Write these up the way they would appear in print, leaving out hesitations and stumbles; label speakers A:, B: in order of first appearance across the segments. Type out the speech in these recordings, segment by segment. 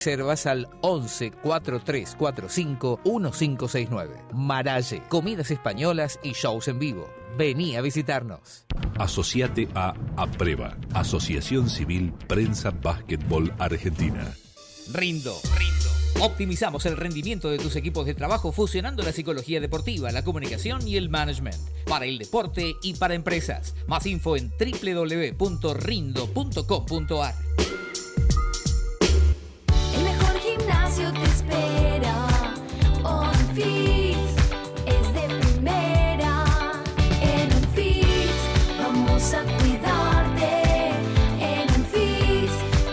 A: Reservas al 11 4345 1569. Maralle, comidas españolas y shows en vivo. Vení a visitarnos.
B: Asociate a APREVA, Asociación Civil Prensa Básquetbol Argentina.
A: Rindo. Optimizamos el rendimiento de tus equipos de trabajo fusionando la psicología deportiva, la comunicación y el management. Para el deporte y para empresas. Más info en www.rindo.com.ar.
C: El mejor gimnasio te espera. OnFit es de primera. En OnFit vamos a cuidarte. En OnFit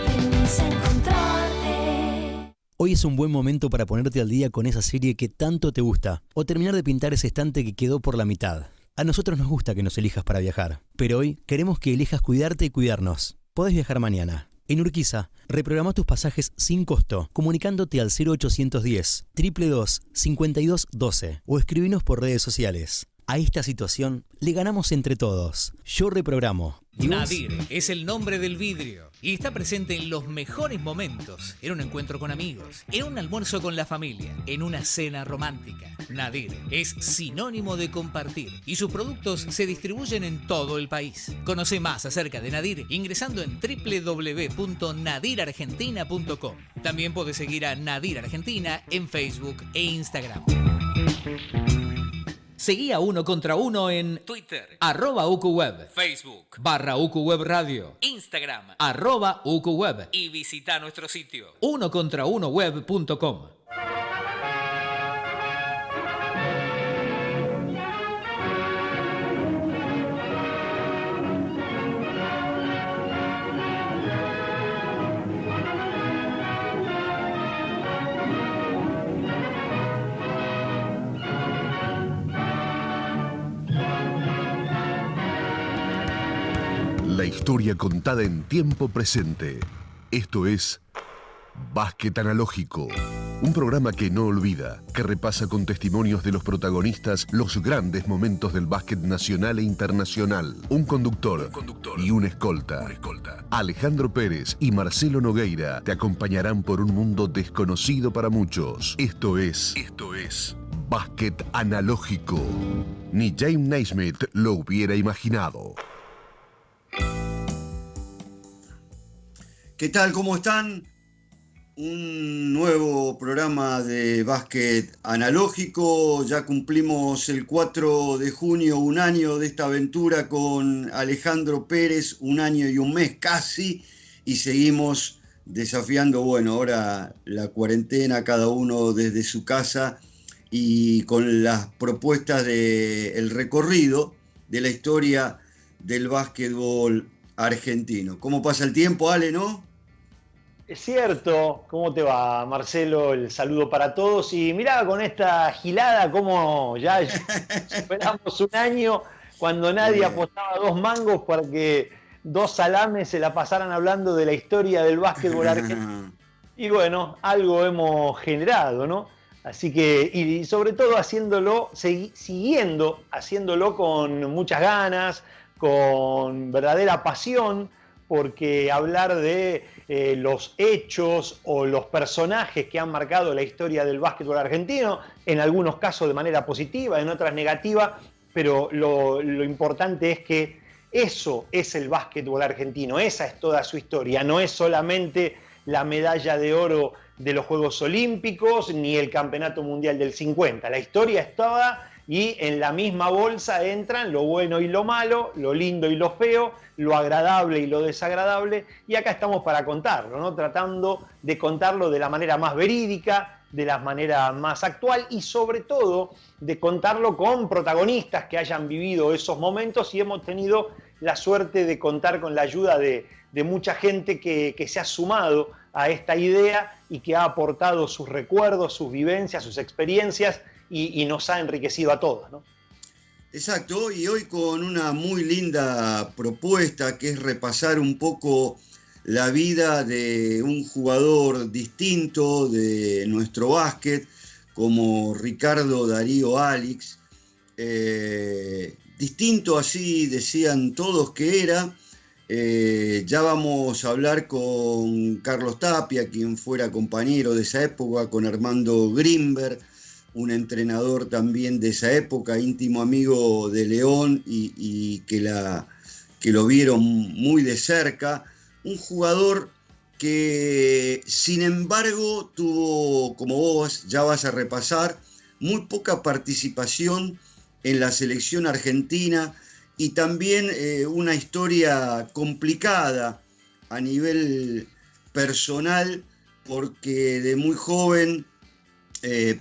C: venimos a encontrarte.
D: Hoy es un buen momento para ponerte al día con esa serie que tanto te gusta o terminar de pintar ese estante que quedó por la mitad. A nosotros nos gusta que nos elijas para viajar, pero hoy queremos que elijas cuidarte y cuidarnos. Podés viajar mañana. En Urquiza, reprograma tus pasajes sin costo, comunicándote al 0810 222 5212 o escribinos por redes sociales. A esta situación le ganamos entre todos. Yo reprogramo.
A: Nadir es el nombre del vidrio y está presente en los mejores momentos, en un encuentro con amigos, en un almuerzo con la familia, en una cena romántica. Nadir es sinónimo de compartir y sus productos se distribuyen en todo el país. Conoce más acerca de Nadir ingresando en www.nadirargentina.com. También podés seguir a Nadir Argentina en Facebook e Instagram. Seguí a Uno contra Uno en Twitter, @UQWeb, Facebook, /UQWeb Radio, Instagram, @UQWeb y visita nuestro sitio, unocontraunoweb.com.
B: La historia contada en tiempo presente. Esto es Básquet Analógico, un programa que no olvida, que repasa con testimonios de los protagonistas los grandes momentos del básquet nacional e internacional. Un conductor y un escolta. Alejandro Pérez y Marcelo Nogueira te acompañarán por un mundo desconocido para muchos. Esto es Básquet Analógico. Ni James Naismith lo hubiera imaginado.
E: ¿Qué tal? ¿Cómo están? Un nuevo programa de básquet analógico. Ya cumplimos el 4 de junio, un año de esta aventura con Alejandro Pérez, un año y un mes casi, y seguimos desafiando, bueno, ahora la cuarentena, cada uno desde su casa y con las propuestas del recorrido de la historia del básquetbol argentino. ¿Cómo pasa el tiempo, Ale, no?
F: Es cierto. ¿Cómo te va, Marcelo? El saludo para todos. Y mirá, con esta gilada, cómo ya superamos un año cuando nadie apostaba 2 mangos para que 2 salames se la pasaran hablando de la historia del básquetbol argentino. Y bueno, algo hemos generado, ¿no? Así que, y sobre todo haciéndolo, siguiendo haciéndolo con muchas ganas, con verdadera pasión, porque hablar de los hechos o los personajes que han marcado la historia del básquetbol argentino, en algunos casos de manera positiva, en otras negativa, pero lo importante es que eso es el básquetbol argentino, esa es toda su historia, no es solamente la medalla de oro de los Juegos Olímpicos ni el Campeonato Mundial del 50, la historia es toda. Y en la misma bolsa entran lo bueno y lo malo, lo lindo y lo feo, lo agradable y lo desagradable. Y acá estamos para contarlo, ¿no? Tratando de contarlo de la manera más verídica, de la manera más actual y sobre todo de contarlo con protagonistas que hayan vivido esos momentos. Y hemos tenido la suerte de contar con la ayuda de mucha gente que se ha sumado a esta idea y que ha aportado sus recuerdos, sus vivencias, sus experiencias y nos ha enriquecido a todos, ¿no?
E: Exacto, y hoy con una muy linda propuesta que es repasar un poco la vida de un jugador distinto de nuestro básquet, como Ricardo Darío Alix. Distinto, así decían todos que era, Ya vamos a hablar con Carlos Tapia, quien fuera compañero de esa época, con Armando Grimberg, un entrenador también de esa época, íntimo amigo de León y que lo vieron muy de cerca. Un jugador que, sin embargo, tuvo, como vos ya vas a repasar, muy poca participación en la selección argentina y también una historia complicada a nivel personal, porque de muy joven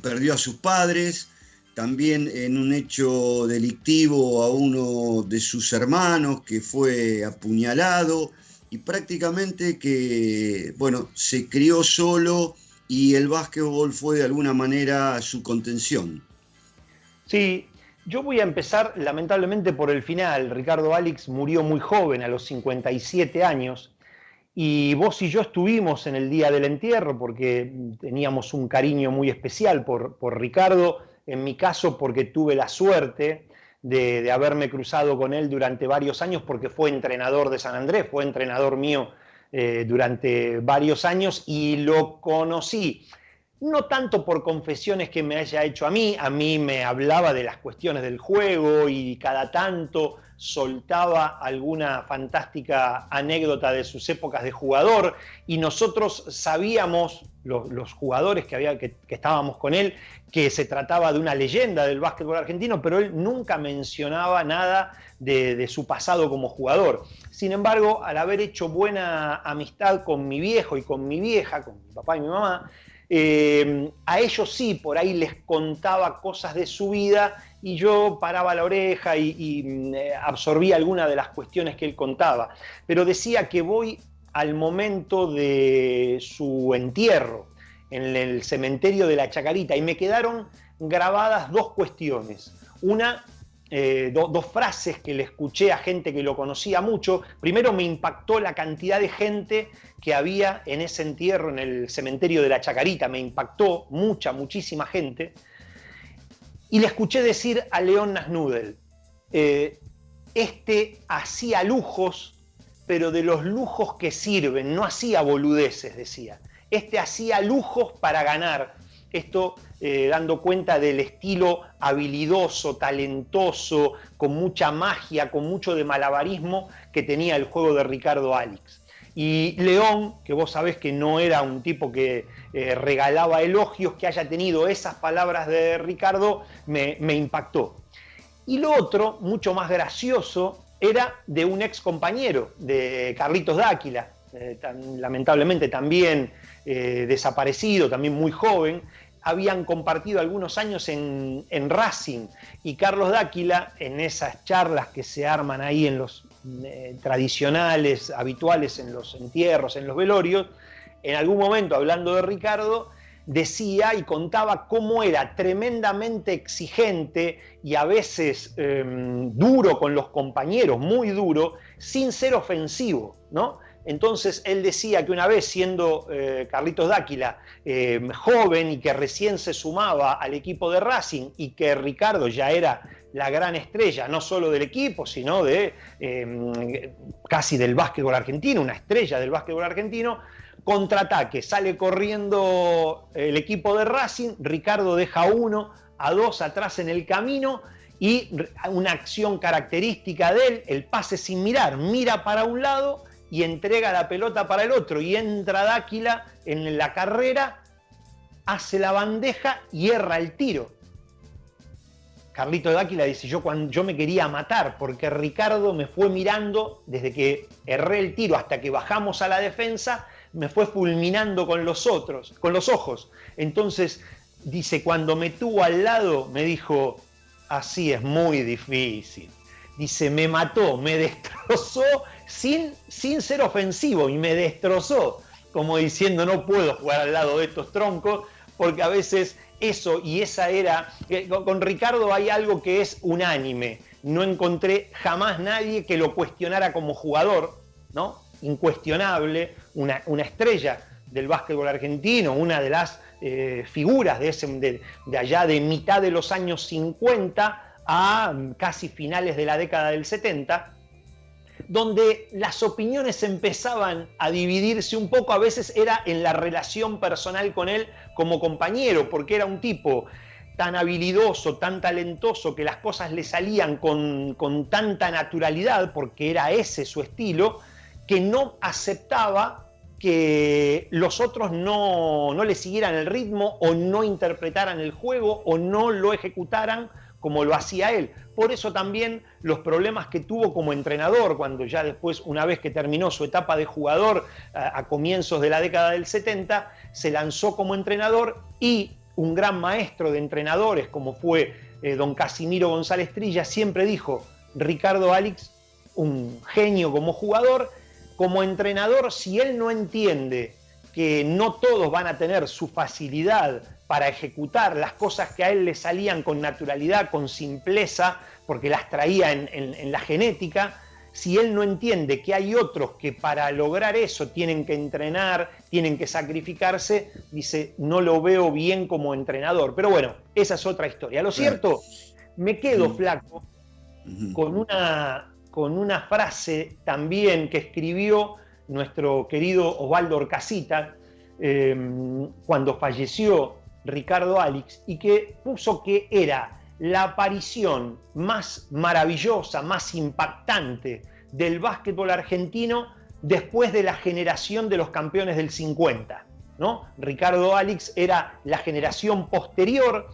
E: perdió a sus padres, también en un hecho delictivo a uno de sus hermanos que fue apuñalado, y prácticamente que, bueno, se crió solo y el básquetbol fue de alguna manera su contención.
F: Sí, yo voy a empezar lamentablemente por el final. Ricardo Alix murió muy joven, a los 57 años, y vos y yo estuvimos en el día del entierro porque teníamos un cariño muy especial por Ricardo, en mi caso porque tuve la suerte de haberme cruzado con él durante varios años, porque fue entrenador de San Andrés, fue entrenador mío durante varios años, y lo conocí. No tanto por confesiones que me haya hecho a mí me hablaba de las cuestiones del juego y cada tanto soltaba alguna fantástica anécdota de sus épocas de jugador, y nosotros sabíamos, los jugadores que estábamos con él, que se trataba de una leyenda del básquetbol argentino, pero él nunca mencionaba nada de su pasado como jugador. Sin embargo, al haber hecho buena amistad con mi viejo y con mi vieja, con mi papá y mi mamá, a ellos sí, por ahí les contaba cosas de su vida y yo paraba la oreja y absorbía algunas de las cuestiones que él contaba. Pero decía que voy al momento de su entierro en el cementerio de la Chacarita y me quedaron grabadas dos cuestiones. Una, dos frases que le escuché a gente que lo conocía mucho. Primero, me impactó la cantidad de gente que había en ese entierro en el cementerio de la Chacarita. Me impactó muchísima gente. Y le escuché decir a León Nasnudel, este hacía lujos, pero de los lujos que sirven, no hacía boludeces, decía. Este hacía lujos para ganar. Esto dando cuenta del estilo habilidoso, talentoso, con mucha magia, con mucho de malabarismo que tenía el juego de Ricardo Alix. Y León, que vos sabés que no era un tipo que regalaba elogios, que haya tenido esas palabras de Ricardo, me impactó. Y lo otro, mucho más gracioso, era de un ex compañero, de Carlitos Dáquila, lamentablemente también desaparecido, también muy joven. Habían compartido algunos años en Racing, y Carlos Dáquila, en esas charlas que se arman ahí en los tradicionales, habituales en los entierros, en los velorios, en algún momento, hablando de Ricardo, decía y contaba cómo era tremendamente exigente y a veces duro con los compañeros, muy duro, sin ser ofensivo, ¿no? Entonces él decía que una vez, siendo Carlitos Dáquila joven y que recién se sumaba al equipo de Racing, y que Ricardo ya era la gran estrella, no solo del equipo, sino de casi del básquetbol argentino, una estrella del básquetbol argentino, contraataque, sale corriendo el equipo de Racing, Ricardo deja 1 a 2 atrás en el camino, y una acción característica de él, el pase sin mirar, mira para un lado y entrega la pelota para el otro, y entra Dáquila en la carrera, hace la bandeja y erra el tiro. Carlito Dáquila dice, yo me quería matar porque Ricardo me fue mirando desde que erré el tiro hasta que bajamos a la defensa, me fue fulminando con los ojos. Entonces, dice, cuando me tuvo al lado, me dijo, así es muy difícil. Dice, me mató, me destrozó sin ser ofensivo, y me destrozó, como diciendo, no puedo jugar al lado de estos troncos, porque a veces eso y esa era... Con Ricardo hay algo que es unánime. No encontré jamás nadie que lo cuestionara como jugador, ¿no? Incuestionable, una estrella del básquetbol argentino, una de las figuras de allá de mitad de los años 50 a casi finales de la década del 70, donde las opiniones empezaban a dividirse un poco, a veces era en la relación personal con él como compañero, porque era un tipo tan habilidoso, tan talentoso, que las cosas le salían con tanta naturalidad, porque era ese su estilo, que no aceptaba que los otros no le siguieran el ritmo o no interpretaran el juego o no lo ejecutaran como lo hacía él. Por eso también los problemas que tuvo como entrenador, cuando ya después, una vez que terminó su etapa de jugador a comienzos de la década del 70, se lanzó como entrenador, y un gran maestro de entrenadores como fue don Casimiro González Trilla siempre dijo: Ricardo Alix, un genio como jugador, como entrenador, si él no entiende que no todos van a tener su facilidad para ejecutar las cosas que a él le salían con naturalidad, con simpleza, porque las traía en la genética, si él no entiende que hay otros que para lograr eso tienen que entrenar, tienen que sacrificarse, dice, no lo veo bien como entrenador. Pero bueno, esa es otra historia. Lo cierto, me quedo, Flaco, con una frase también que escribió nuestro querido Osvaldo Orcasita cuando falleció Ricardo Alix, y que puso que era la aparición más maravillosa, más impactante del básquetbol argentino después de la generación de los campeones del 50, ¿no? Ricardo Alix era la generación posterior,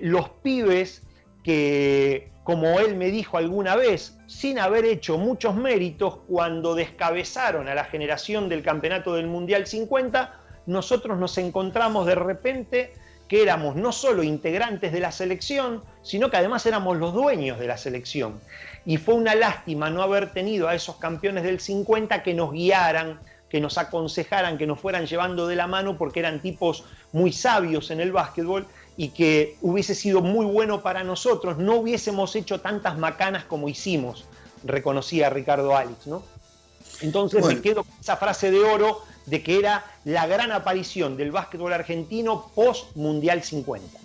F: los pibes que, como él me dijo alguna vez, sin haber hecho muchos méritos, cuando descabezaron a la generación del campeonato del Mundial 50, nosotros nos encontramos de repente que éramos no solo integrantes de la selección, sino que además éramos los dueños de la selección. Y fue una lástima no haber tenido a esos campeones del 50 que nos guiaran, que nos aconsejaran, que nos fueran llevando de la mano, porque eran tipos muy sabios en el básquetbol, y que hubiese sido muy bueno para nosotros, no hubiésemos hecho tantas macanas como hicimos, reconocía Ricardo Alix, ¿no? Entonces me quedo con esa frase de oro de que era la gran aparición del básquetbol argentino post-Mundial 50.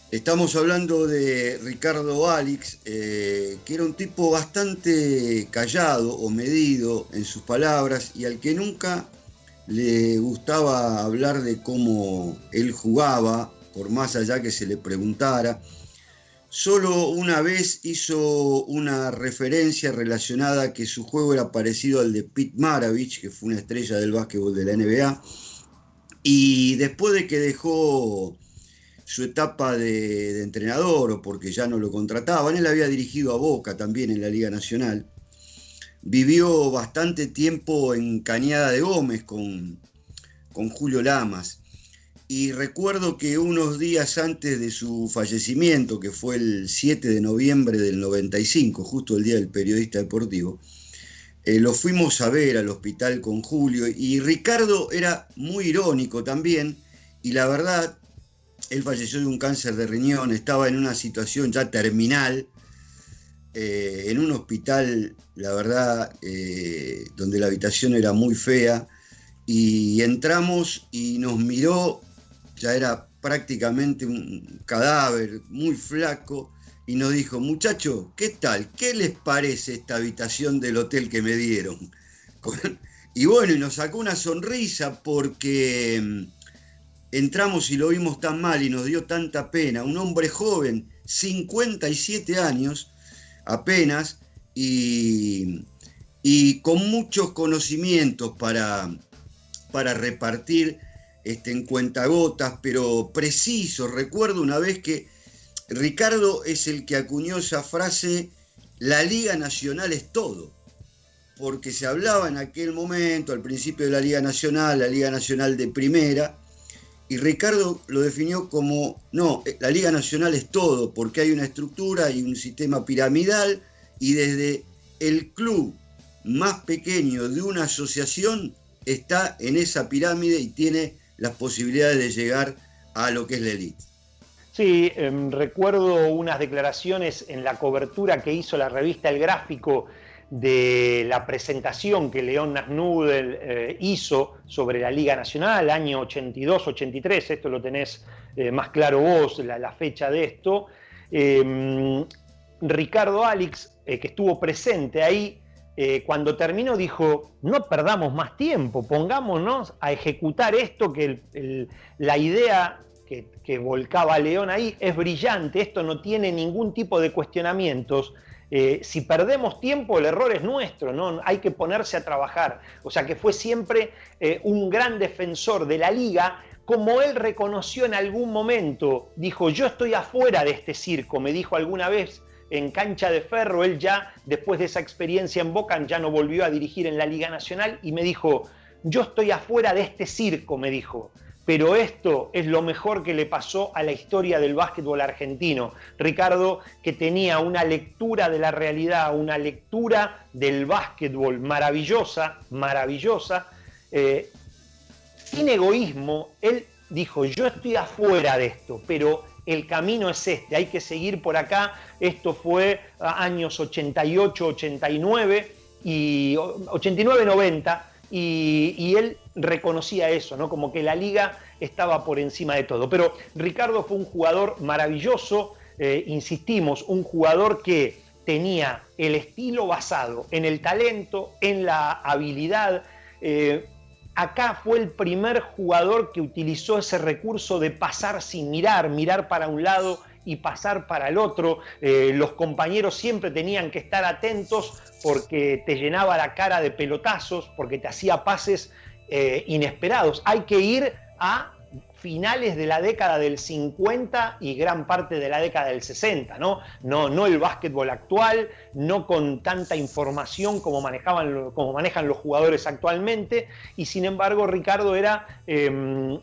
E: Estamos hablando de Ricardo Alix, que era un tipo bastante callado o medido en sus palabras, y al que nunca le gustaba hablar de cómo él jugaba, por más allá que se le preguntara. Solo una vez hizo una referencia relacionada a que su juego era parecido al de Pete Maravich, que fue una estrella del básquetbol de la NBA, y después de que dejó su etapa de entrenador, o porque ya no lo contrataban, él había dirigido a Boca también en la Liga Nacional, vivió bastante tiempo en Cañada de Gómez con Julio Lamas. Y recuerdo que unos días antes de su fallecimiento, que fue el 7 de noviembre del 95, justo el día del periodista deportivo, lo fuimos a ver al hospital con Julio, y Ricardo era muy irónico también, y la verdad, él falleció de un cáncer de riñón, estaba en una situación ya terminal, en un hospital, la verdad, donde la habitación era muy fea, y entramos y nos miró. Ya era prácticamente un cadáver, muy flaco, y nos dijo: muchachos, ¿qué tal? ¿Qué les parece esta habitación del hotel que me dieron? Y bueno, y nos sacó una sonrisa porque entramos y lo vimos tan mal y nos dio tanta pena. Un hombre joven, 57 años apenas, y con muchos conocimientos para repartir en cuentagotas, pero preciso. Recuerdo una vez que Ricardo es el que acuñó esa frase: la Liga Nacional es todo, porque se hablaba en aquel momento, al principio de la Liga Nacional de primera, y Ricardo lo definió como: no, la Liga Nacional es todo, porque hay una estructura y un sistema piramidal, y desde el club más pequeño de una asociación está en esa pirámide y tiene las posibilidades de llegar a lo que es la élite.
F: Sí, recuerdo unas declaraciones en la cobertura que hizo la revista El Gráfico de la presentación que León Nasnudel hizo sobre la Liga Nacional, año 82-83, esto lo tenés más claro vos, la fecha de esto. Ricardo Alix, que estuvo presente ahí, cuando terminó dijo, no perdamos más tiempo, pongámonos a ejecutar esto, que la idea que volcaba León ahí es brillante, esto no tiene ningún tipo de cuestionamientos. Si perdemos tiempo, el error es nuestro, ¿no? Hay que ponerse a trabajar. O sea que fue siempre un gran defensor de la liga, como él reconoció en algún momento. Dijo, yo estoy afuera de este circo, me dijo alguna vez en Cancha de Ferro. Él ya, después de esa experiencia en Boca, ya no volvió a dirigir en la Liga Nacional, y me dijo, yo estoy afuera de este circo, me dijo. Pero esto es lo mejor que le pasó a la historia del básquetbol argentino. Ricardo, que tenía una lectura de la realidad, una lectura del básquetbol maravillosa, maravillosa, sin egoísmo. Él dijo, yo estoy afuera de esto, pero el camino es este, hay que seguir por acá. Esto fue años 88, 89 y 89, 90. Y él reconocía eso, ¿no? Como que la liga estaba por encima de todo. Pero Ricardo fue un jugador maravilloso, insistimos, un jugador que tenía el estilo basado en el talento, en la habilidad. Acá fue el primer jugador que utilizó ese recurso de pasar sin mirar, mirar para un lado y pasar para el otro. Los compañeros siempre tenían que estar atentos porque te llenaba la cara de pelotazos, porque te hacía pases inesperados. Hay que ir a finales de la década del 50 y gran parte de la década del 60, ¿no? No el básquetbol actual, no con tanta información como manejan los jugadores actualmente, y sin embargo Ricardo era tenía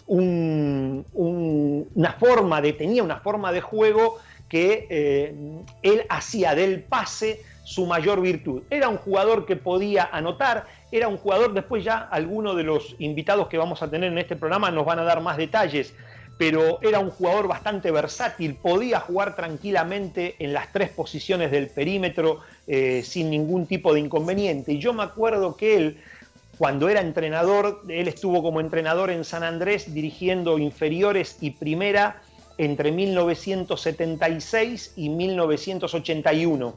F: una forma de juego que él hacía del pase su mayor virtud. Era un jugador que podía anotar, era un jugador, después ya algunos de los invitados que vamos a tener en este programa nos van a dar más detalles, pero era un jugador bastante versátil, podía jugar tranquilamente en las 3 posiciones del perímetro sin ningún tipo de inconveniente. Y yo me acuerdo que él, cuando era entrenador, él estuvo como entrenador en San Andrés dirigiendo inferiores y primera entre 1976 y 1981.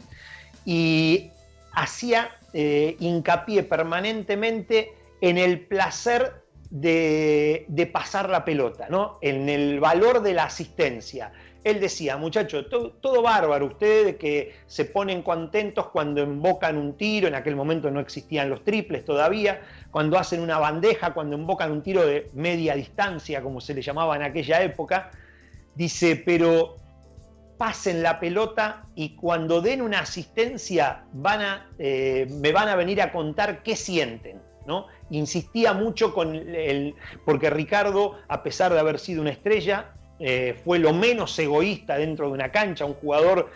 F: Y hacía hincapié permanentemente en el placer de pasar la pelota, ¿no? En el valor de la asistencia. Él decía, muchachos, todo bárbaro, ustedes que se ponen contentos cuando embocan un tiro, en aquel momento no existían los triples todavía, cuando hacen una bandeja, cuando embocan un tiro de media distancia, como se le llamaba en aquella época. Dice, pero pasen la pelota y cuando den una asistencia me van a venir a contar qué sienten, ¿no? Insistía mucho porque Ricardo, a pesar de haber sido una estrella, fue lo menos egoísta dentro de una cancha, un jugador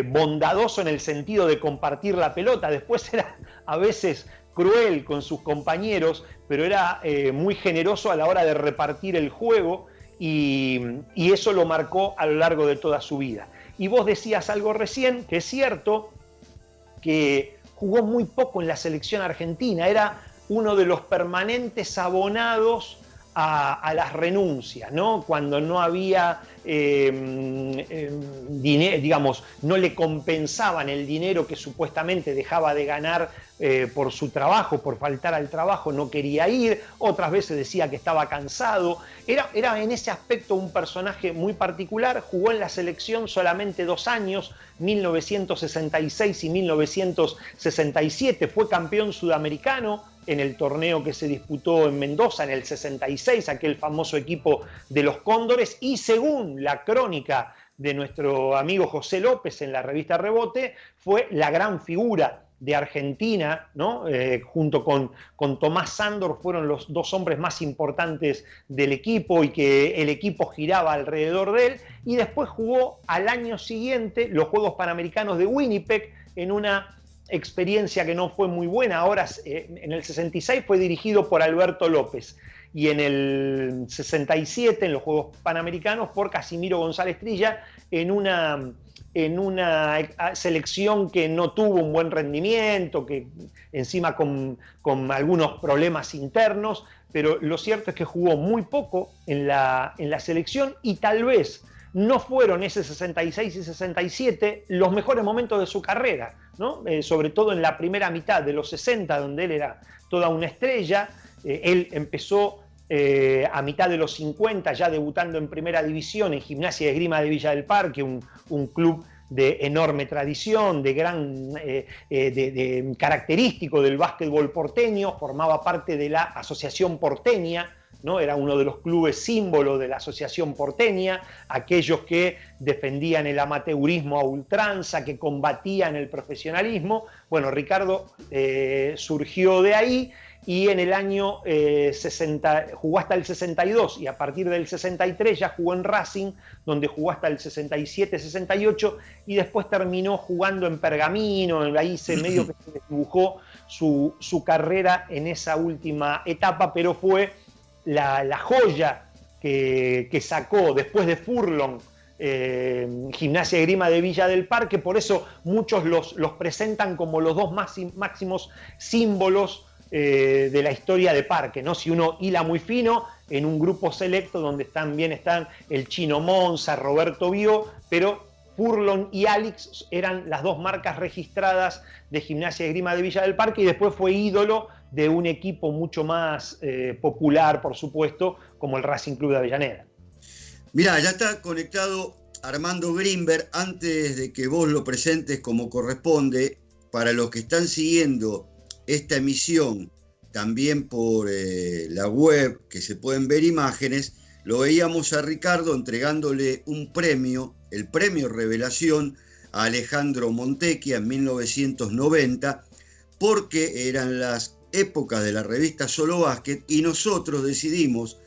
F: bondadoso en el sentido de compartir la pelota. Después era a veces cruel con sus compañeros, pero era muy generoso a la hora de repartir el juego, y eso lo marcó a lo largo de toda su vida. Y vos decías algo recién, que es cierto, que jugó muy poco en la selección argentina, era uno de los permanentes abonados a las renuncias, ¿no? Cuando no había dinero, digamos, no le compensaban el dinero que supuestamente dejaba de ganar por su trabajo, por faltar al trabajo, no quería ir, otras veces decía que estaba cansado. Era en ese aspecto un personaje muy particular. Jugó en la selección solamente 2 años, 1966 y 1967, fue campeón sudamericano en el torneo que se disputó en Mendoza en el 66, aquel famoso equipo de los Cóndores, y según la crónica de nuestro amigo José López en la revista Rebote, fue la gran figura de Argentina, ¿no? Junto con Tomás Sándor, fueron los 2 hombres más importantes del equipo y que el equipo giraba alrededor de él. Y después jugó al año siguiente los Juegos Panamericanos de Winnipeg en una experiencia que no fue muy buena. Ahora, en el 66 fue dirigido por Alberto López y en el 67 en los Juegos Panamericanos por Casimiro González Trilla en una selección que no tuvo un buen rendimiento, que encima con algunos problemas internos, pero lo cierto es que jugó muy poco en la selección, y tal vez no fueron ese 66 y 67 los mejores momentos de su carrera, ¿no? Sobre todo en la primera mitad de los 60, donde él era toda una estrella. Él empezó a mitad de los 50 ya debutando en primera división en Gimnasia y Esgrima de Villa del Parque, un club de enorme tradición, de característico del básquetbol porteño. Formaba parte de la Asociación Porteña, ¿no? Era uno de los clubes símbolo de la Asociación Porteña, aquellos que defendían el amateurismo a ultranza, que combatían el profesionalismo. Bueno, Ricardo surgió de ahí, y en el año 60 jugó hasta el 62, y a partir del 63 ya jugó en Racing, donde jugó hasta el 67-68, y después terminó jugando en Pergamino. Ahí medio que se dibujó su carrera en esa última etapa, pero fue la joya que sacó después de Furlong, Gimnasia y Esgrima de Villa del Parque. Por eso muchos los presentan como los dos máximos símbolos de la historia de Parque, ¿no? Si uno hila muy fino, en un grupo selecto donde también están el Chino Monza, Roberto Bió, pero Furlong y Alix eran las dos marcas registradas de Gimnasia y Esgrima de Villa del Parque, y después fue ídolo de un equipo mucho más popular, por supuesto, como el Racing Club de Avellaneda.
E: Mirá, ya está conectado Armando Grimberg. Antes de que vos lo presentes como corresponde, para los que están siguiendo esta emisión también por la web, que se pueden ver imágenes, lo veíamos a Ricardo entregándole un premio, el premio Revelación, a Alejandro Montecchia en 1990, porque eran las épocas de la revista Solo Básquet, y nosotros decidimos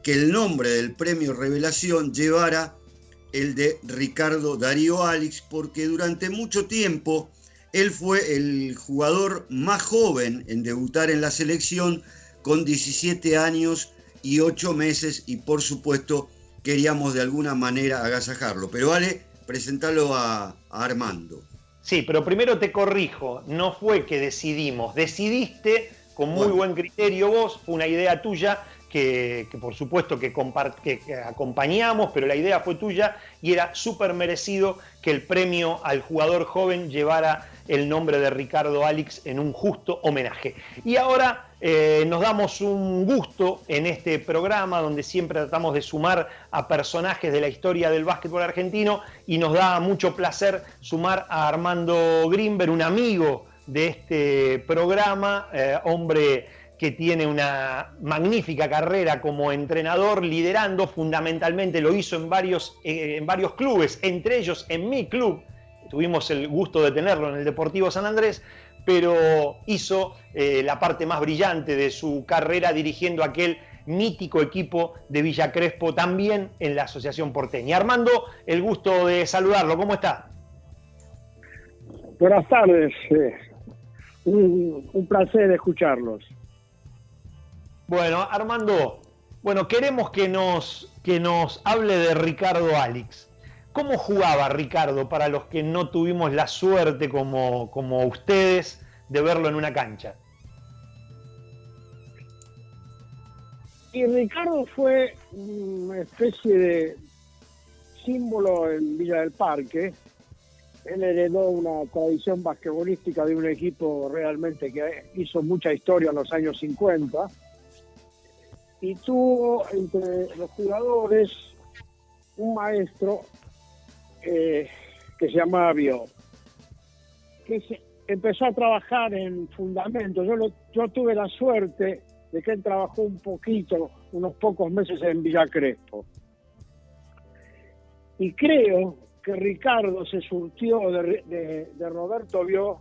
E: que el nombre del premio Revelación llevara el de Ricardo Darío Alix, porque durante mucho tiempo él fue el jugador más joven en debutar en la selección, con 17 años y 8 meses, y por supuesto queríamos de alguna manera agasajarlo. Pero Ale, presentalo a Armando.
F: Sí, pero primero te corrijo, no fue que decidiste con muy buen criterio vos, fue una idea tuya que por supuesto que acompañamos, pero la idea fue tuya, y era súper merecido que el premio al jugador joven llevara el nombre de Ricardo Alix en un justo homenaje. Y ahora nos damos un gusto en este programa, donde siempre tratamos de sumar a personajes de la historia del básquetbol argentino, y nos da mucho placer sumar a Armando Grimberg, un amigo de este programa, hombre que tiene una magnífica carrera como entrenador, liderando. Fundamentalmente lo hizo en varios clubes, entre ellos en mi club. Tuvimos el gusto de tenerlo en el Deportivo San Andrés, pero hizo la parte más brillante de su carrera dirigiendo aquel mítico equipo de Villa Crespo, también en la Asociación Porteña. Armando, el gusto de saludarlo. ¿Cómo está?
G: Buenas tardes. Un placer escucharlos.
F: Bueno, Armando, queremos que nos hable de Ricardo Alix. ¿Cómo jugaba Ricardo, para los que no tuvimos la suerte como ustedes de verlo en una cancha?
G: Y Ricardo fue una especie de símbolo en Villa del Parque. Él heredó una tradición basquetbolística de un equipo realmente que hizo mucha historia en los años 50, y tuvo entre los jugadores un maestro que se llamaba Bió, que empezó a trabajar en fundamentos. Yo tuve la suerte de que él trabajó un poquito, unos pocos meses en Villa Crespo. Y creo que Ricardo se surtió de Roberto Bió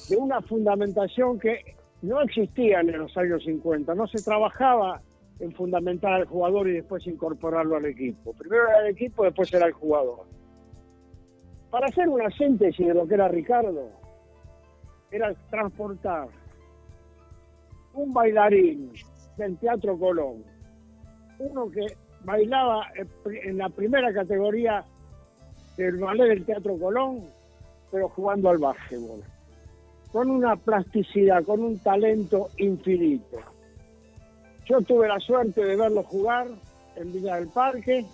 G: de una fundamentación que no existía en los años 50. No se trabajaba en fundamentar al jugador y después incorporarlo al equipo. Primero era el equipo, después era el jugador. Para hacer una síntesis de lo que era Ricardo, era transportar un bailarín del Teatro Colón, uno que bailaba en la primera categoría del ballet del Teatro Colón, pero jugando al básquetbol, con una plasticidad, con un talento infinito. Yo tuve la suerte de verlo jugar en Villa del Parque,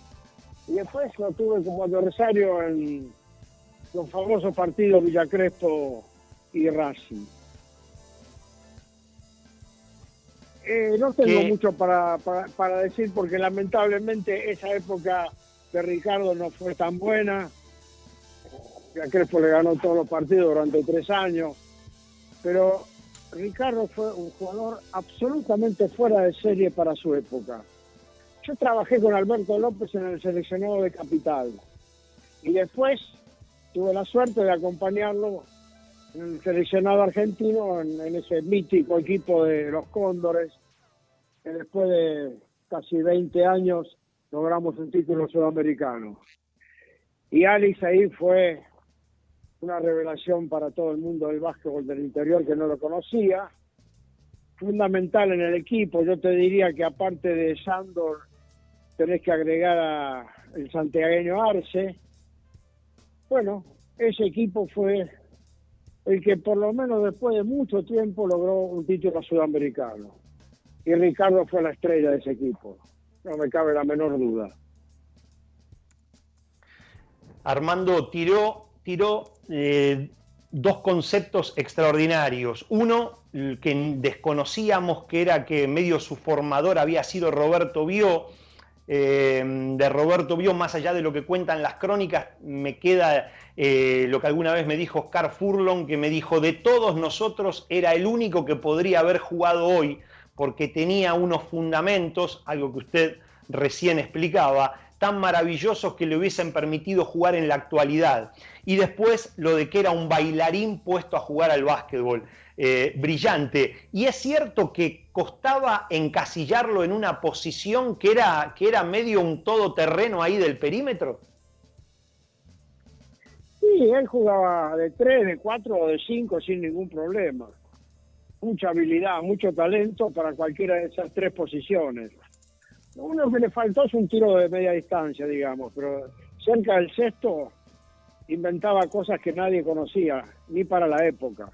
G: y después lo tuve como adversario en los famosos partidos Villa Crespo y Racing. No tengo mucho para decir porque lamentablemente esa época de Ricardo no fue tan buena. Villa Crespo le ganó todos los partidos durante 3 años, pero Ricardo fue un jugador absolutamente fuera de serie para su época. Yo trabajé con Alberto López en el seleccionado de Capital y después tuve la suerte de acompañarlo en el seleccionado argentino, en ese mítico equipo de los Cóndores, que después de casi 20 años logramos un título sudamericano. Y Alice ahí fue una revelación para todo el mundo del básquetbol del interior que no lo conocía, fundamental en el equipo. Yo te diría que aparte de Sándor tenés que agregar a el santiagueño Arce. Bueno, ese equipo fue el que por lo menos después de mucho tiempo logró un título sudamericano. Y Ricardo fue la estrella de ese equipo, no me cabe la menor duda.
F: Armando tiró 2 conceptos extraordinarios. Uno, el que desconocíamos, que era que medio su formador había sido Roberto Bió. De Roberto Bió, más allá de lo que cuentan las crónicas, me queda lo que alguna vez me dijo Oscar Furlong, que me dijo: de todos nosotros era el único que podría haber jugado hoy, porque tenía unos fundamentos, algo que usted recién explicaba, tan maravillosos que le hubiesen permitido jugar en la actualidad. Y después lo de que era un bailarín puesto a jugar al básquetbol. Brillante. Y es cierto que costaba encasillarlo en una posición que era medio un todoterreno ahí del perímetro.
G: Sí, él jugaba de 3, de 4 o de 5 sin ningún problema. Mucha habilidad, mucho talento para cualquiera de esas 3 posiciones. Lo único que le faltó es un tiro de media distancia, digamos, pero cerca del cesto inventaba cosas que nadie conocía, ni para la época.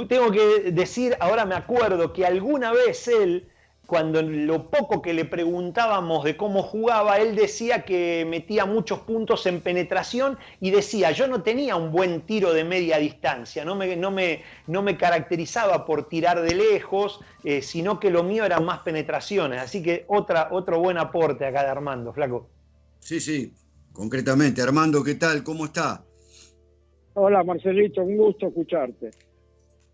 F: Tengo que decir, ahora me acuerdo que alguna vez él, cuando lo poco que le preguntábamos de cómo jugaba, él decía que metía muchos puntos en penetración y decía: yo no tenía un buen tiro de media distancia, no me caracterizaba por tirar de lejos, sino que lo mío eran más penetraciones. Así que otro buen aporte acá de Armando, flaco.
E: Sí, concretamente. Armando, ¿qué tal? ¿Cómo está?
G: Hola Marcelito, un gusto escucharte.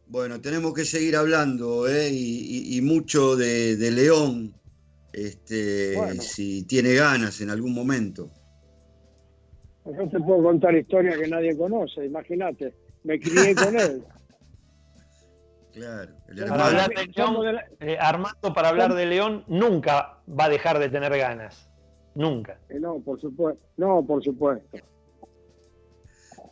E: Bueno, tenemos que seguir hablando, y mucho de León, bueno, si tiene ganas en algún momento.
G: Yo te puedo contar historias que nadie conoce, imagínate, me crié con él.
E: Claro,
F: para hablar de León, Armando, para hablar de León, nunca va a dejar de tener ganas, nunca.
G: No, por supuesto.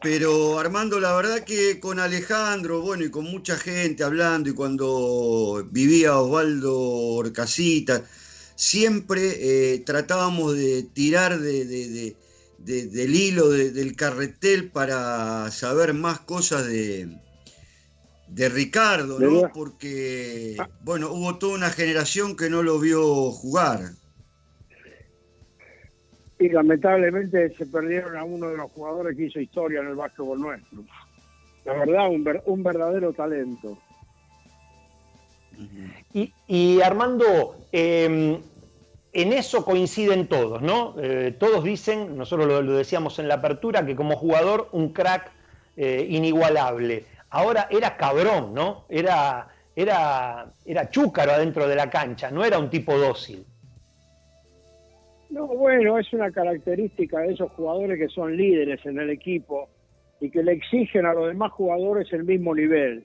E: Pero Armando, la verdad que con Alejandro, bueno, y con mucha gente hablando, y cuando vivía Osvaldo Orcasita, siempre tratábamos de tirar del hilo del carretel para saber más cosas de Ricardo, ¿no? Porque, bueno, hubo toda una generación que no lo vio jugar.
G: Y lamentablemente se perdieron a uno de los jugadores que hizo historia en el básquetbol nuestro. La verdad, un verdadero talento.
F: Y Armando, en eso coinciden todos, ¿no? Todos dicen, nosotros lo decíamos en la apertura, que como jugador un crack inigualable. Ahora era cabrón, ¿no? Era chúcaro adentro de la cancha, no era un tipo dócil.
G: No, bueno, es una característica de esos jugadores que son líderes en el equipo y que le exigen a los demás jugadores el mismo nivel.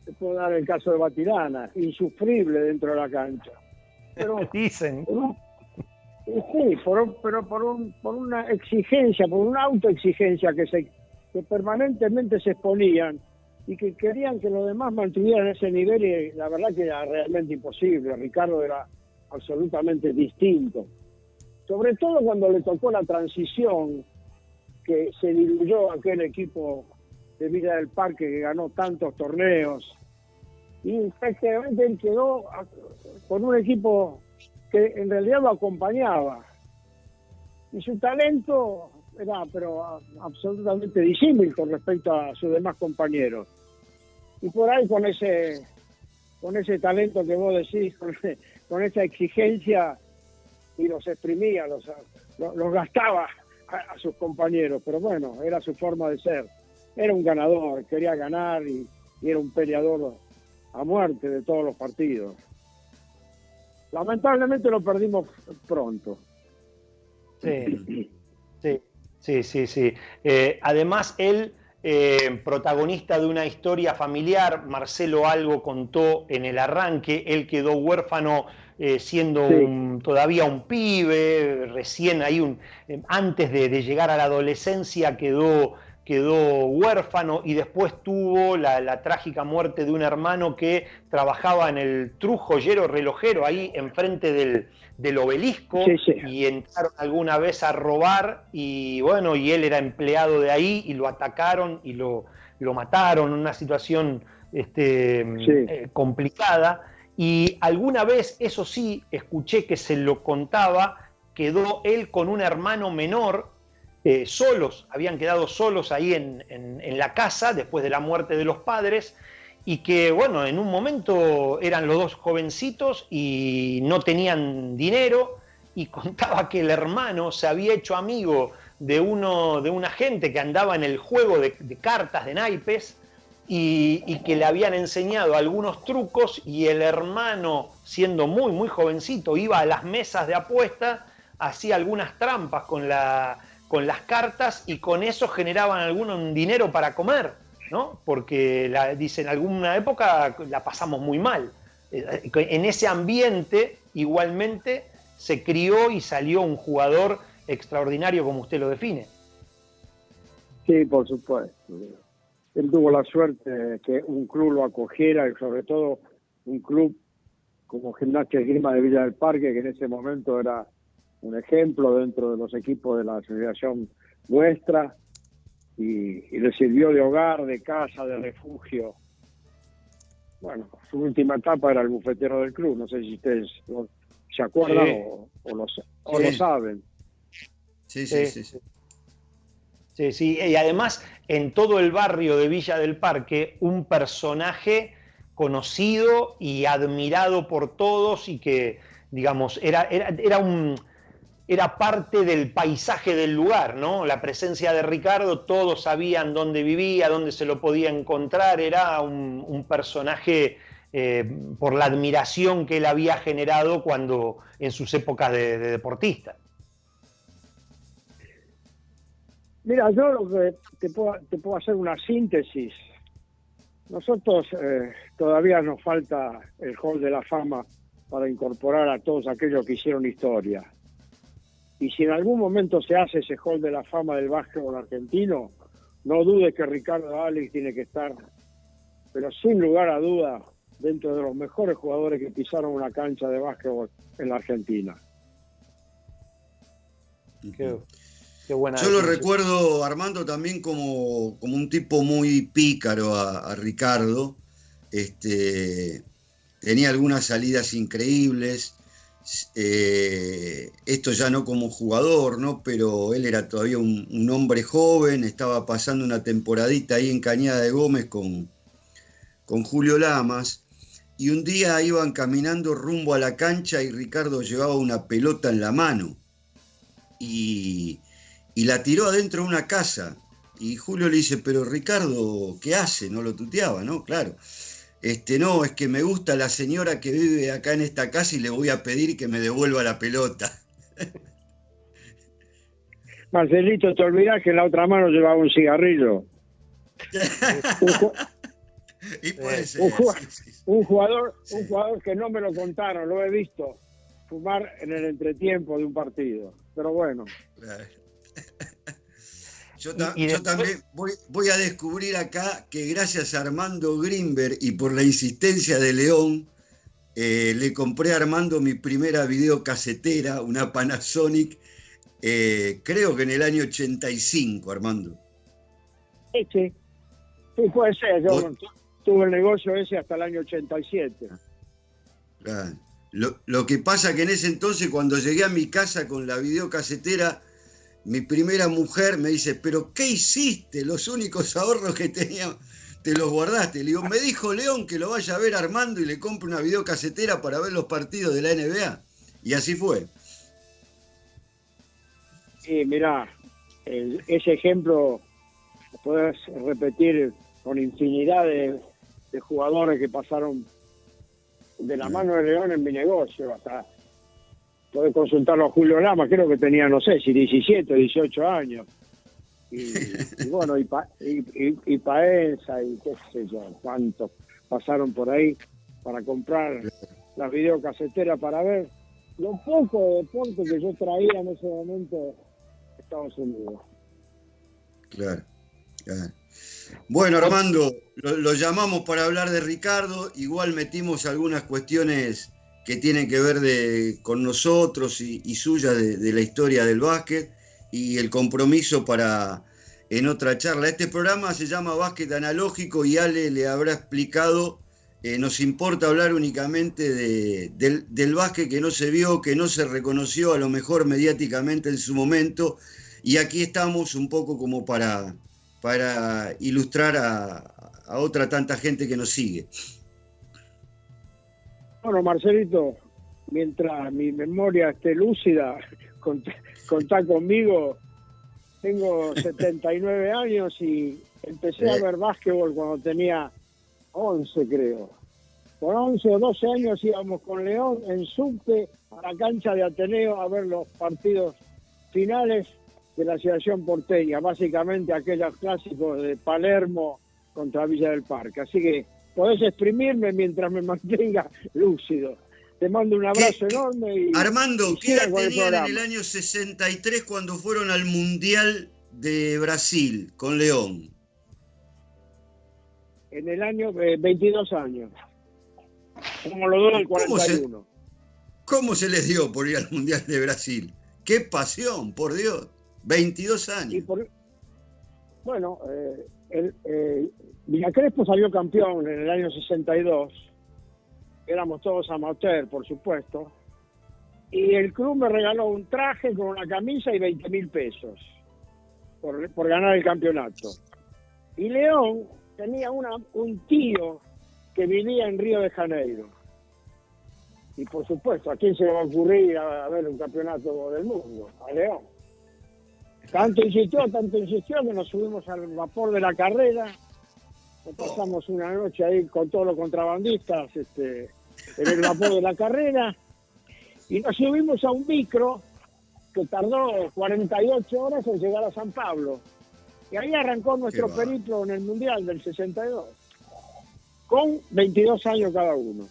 G: Te puedo dar el caso de Batirana, insufrible dentro de la cancha. Pero
F: dicen.
G: Sí, pero por una exigencia, por una autoexigencia que permanentemente se exponían y que querían que los demás mantuvieran ese nivel, y la verdad que era realmente imposible. Ricardo era absolutamente distinto. Sobre todo cuando le tocó la transición, que se diluyó aquel equipo de Villa del Parque que ganó tantos torneos. Y prácticamente él quedó con un equipo que en realidad lo acompañaba. Y su talento era absolutamente disímil con respecto a sus demás compañeros. Y por ahí con ese talento que vos decís, con esa exigencia, y los exprimía, los gastaba a sus compañeros. Pero bueno, era su forma de ser. Era un ganador, quería ganar y era un peleador a muerte de todos los partidos. Lamentablemente lo perdimos pronto.
F: Sí. Además, él, protagonista de una historia familiar, Marcelo algo contó en el arranque, él quedó huérfano siendo todavía un pibe, recién ahí, antes de llegar a la adolescencia quedó huérfano y después tuvo la trágica muerte de un hermano que trabajaba en el True Joyero Relojero, ahí enfrente del obelisco, y entraron alguna vez a robar y bueno, y él era empleado de ahí y lo atacaron y lo mataron, una situación complicada. Y alguna vez, eso sí, escuché que se lo contaba, quedó él con un hermano menor, solos, habían quedado solos ahí en la casa después de la muerte de los padres, y que bueno, en un momento eran los dos jovencitos y no tenían dinero, y contaba que el hermano se había hecho amigo de una gente que andaba en el juego de cartas, de naipes, y que le habían enseñado algunos trucos, y el hermano, siendo muy, muy jovencito, iba a las mesas de apuesta, hacía algunas trampas con las cartas y con eso generaban algún dinero para comer, ¿no? Porque dice, en alguna época la pasamos muy mal. En ese ambiente igualmente se crió y salió un jugador extraordinario como usted lo define.
G: Sí, por supuesto. Él tuvo la suerte de que un club lo acogiera, y sobre todo un club como Gimnasia y Esgrima de Villa del Parque, que en ese momento era un ejemplo dentro de los equipos de la asociación nuestra, y le sirvió de hogar, de casa, de refugio. Bueno, su última etapa era el bufetero del club, no sé si ustedes se acuerdan o lo saben.
F: Sí, y además en todo el barrio de Villa del Parque, un personaje conocido y admirado por todos, y que, digamos, era parte del paisaje del lugar, ¿no? La presencia de Ricardo, todos sabían dónde vivía, dónde se lo podía encontrar, era un personaje por la admiración que él había generado cuando en sus épocas de deportista.
G: Mira, yo lo que te puedo hacer una síntesis. Nosotros todavía nos falta el Hall de la Fama para incorporar a todos aquellos que hicieron historia. Y si en algún momento se hace ese Hall de la Fama del básquetbol argentino, no dudes que Ricardo Alex tiene que estar, pero sin lugar a duda, dentro de los mejores jugadores que pisaron una cancha de básquetbol en la Argentina.
F: Qué buena.
E: Yo lo recuerdo, Armando, también como un tipo muy pícaro a Ricardo. Tenía algunas salidas increíbles. Esto ya no como jugador, ¿no? Pero él era todavía un hombre joven, estaba pasando una temporadita ahí en Cañada de Gómez con Julio Lamas, y un día iban caminando rumbo a la cancha y Ricardo llevaba una pelota en la mano y la tiró adentro de una casa, y Julio le dice, pero Ricardo, ¿qué hace? No lo tuteaba, ¿no? Claro. No, es que me gusta la señora que vive acá en esta casa y le voy a pedir que me devuelva la pelota.
G: Marcelito, te olvidás que en la otra mano llevaba un cigarrillo.
E: Y puede ser,
G: un jugador que no me lo contaron, lo he visto fumar en el entretiempo de un partido. Pero bueno.
E: Yo también voy a descubrir acá que gracias a Armando Grimberg y por la insistencia de León, le compré a Armando mi primera videocasetera, una Panasonic, creo que en el año 85, Armando.
G: Sí, puede ser. Yo tuve el negocio ese hasta el año 87.
E: Claro. Lo que pasa que en ese entonces, cuando llegué a mi casa con la videocasetera, mi primera mujer me dice, ¿pero qué hiciste? Los únicos ahorros que tenía, te los guardaste. Le digo, me dijo León que lo vaya a ver Armando y le compre una videocasetera para ver los partidos de la NBA. Y así fue.
G: Sí, mirá, ese ejemplo lo podés repetir con infinidad de jugadores que pasaron de la mano de León en mi negocio. Hasta podés consultarlo a Julio Lama, creo que tenía, no sé, si 17 o 18 años. Y bueno, y Paenza, y qué sé yo, cuántos pasaron por ahí para comprar la videocasetera para ver lo poco de deporte que yo traía en ese momento de Estados Unidos.
E: Claro. Bueno, Armando, lo llamamos para hablar de Ricardo. Igual metimos algunas cuestiones que tienen que ver con nosotros y suyas de la historia del básquet y el compromiso para en otra charla. Este programa se llama Básquet Analógico y Ale le habrá explicado. Nos importa hablar únicamente del básquet que no se vio, que no se reconoció a lo mejor mediáticamente en su momento, y aquí estamos un poco como para ilustrar a otra tanta gente que nos sigue.
G: Bueno, Marcelito, mientras mi memoria esté lúcida, contá conmigo. Tengo 79 años y empecé a ver básquetbol cuando tenía 11, creo. Con 11 o 12 años íbamos con León en subte a la cancha de Ateneo a ver los partidos finales de la Asociación Porteña, básicamente aquellos clásicos de Palermo contra Villa del Parque. Así que podés exprimirme mientras me mantenga lúcido. Te mando un abrazo enorme.
E: Armando, ¿qué edad tenían en el año 63 cuando fueron al Mundial de Brasil con León?
G: En el año 22 años. Como los dos del 41.
E: ¿Cómo se les dio por ir al Mundial de Brasil? ¡Qué pasión, por Dios! 22 años.
G: Bueno, Villa Crespo salió campeón en el año 62. Éramos todos amateurs, por supuesto. Y el club me regaló un traje con una camisa y 20.000 pesos por ganar el campeonato. Y León tenía un tío que vivía en Río de Janeiro. Y por supuesto, ¿a quién se le va a ocurrir a ver un campeonato del mundo? A León. Tanto insistió que nos subimos al vapor de la carrera. Pasamos una noche ahí con todos los contrabandistas en el vapor de la carrera. Y nos subimos a un micro que tardó 48 horas en llegar a San Pablo. Y ahí arrancó nuestro periplo en el Mundial del 62. Con 22 años cada uno.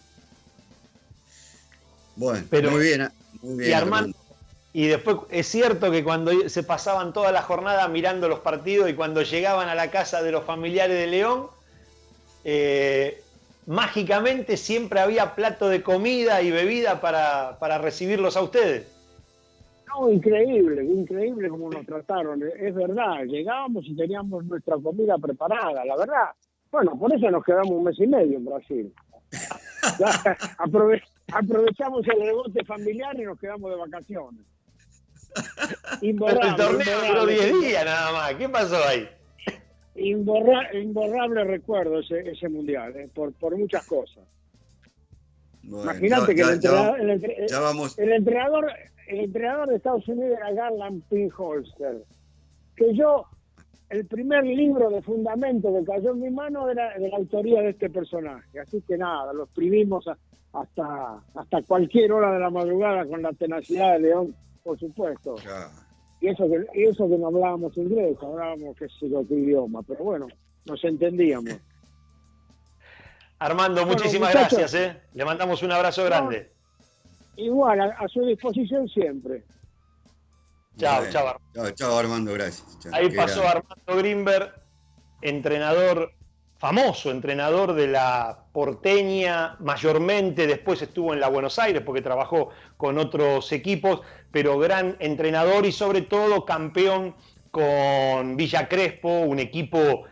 E: Bueno, pero, muy bien.
F: Y Armando, y después es cierto que cuando se pasaban toda la jornada mirando los partidos y cuando llegaban a la casa de los familiares de León, mágicamente siempre había plato de comida y bebida para recibirlos a ustedes.
G: No, increíble como nos trataron. Es verdad, llegábamos y teníamos nuestra comida preparada, la verdad. Bueno, por eso nos quedamos un mes y medio en Brasil. Aprovechamos el rebote familiar y nos quedamos de vacaciones.
F: El torneo duró 10 días nada más. ¿Qué pasó ahí?
G: Imborrable recuerdo ese mundial, por muchas cosas. Bueno, imagínate que el entrenador de Estados Unidos era Garland Pinholster, que el primer libro de fundamento que cayó en mi mano era de la autoría de este personaje. Así que nada, lo exprimimos hasta cualquier hora de la madrugada con la tenacidad de León, por supuesto. Y eso que no hablábamos inglés, hablábamos qué sé yo, qué idioma, pero bueno, nos entendíamos.
F: Armando, muchísimas gracias, le mandamos un abrazo grande.
G: Igual, a su disposición siempre.
F: Chao,
E: chao Armando, gracias. Chao,
F: ahí pasó Armando Grimberg, famoso entrenador de la Porteña, mayormente, después estuvo en la Buenos Aires porque trabajó con otros equipos, pero gran entrenador y sobre todo campeón con Villa Crespo, un equipo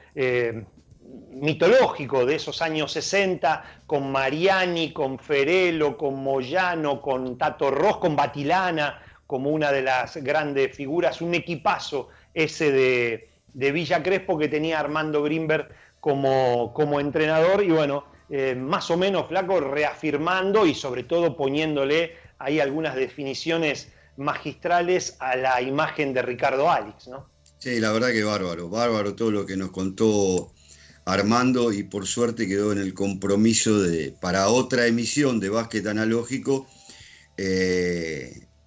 F: mitológico de esos años 60, con Mariani, con Ferelo, con Moyano, con Tato Ross, con Batilana, como una de las grandes figuras, un equipazo ese de Villa Crespo que tenía Armando Grimberg como entrenador, y bueno, más o menos Flaco reafirmando y sobre todo poniéndole ahí algunas definiciones magistrales a la imagen de Ricardo Alix, ¿no?
E: Sí, la verdad que bárbaro todo lo que nos contó Armando, y por suerte quedó en el compromiso para otra emisión de Básquet Analógico,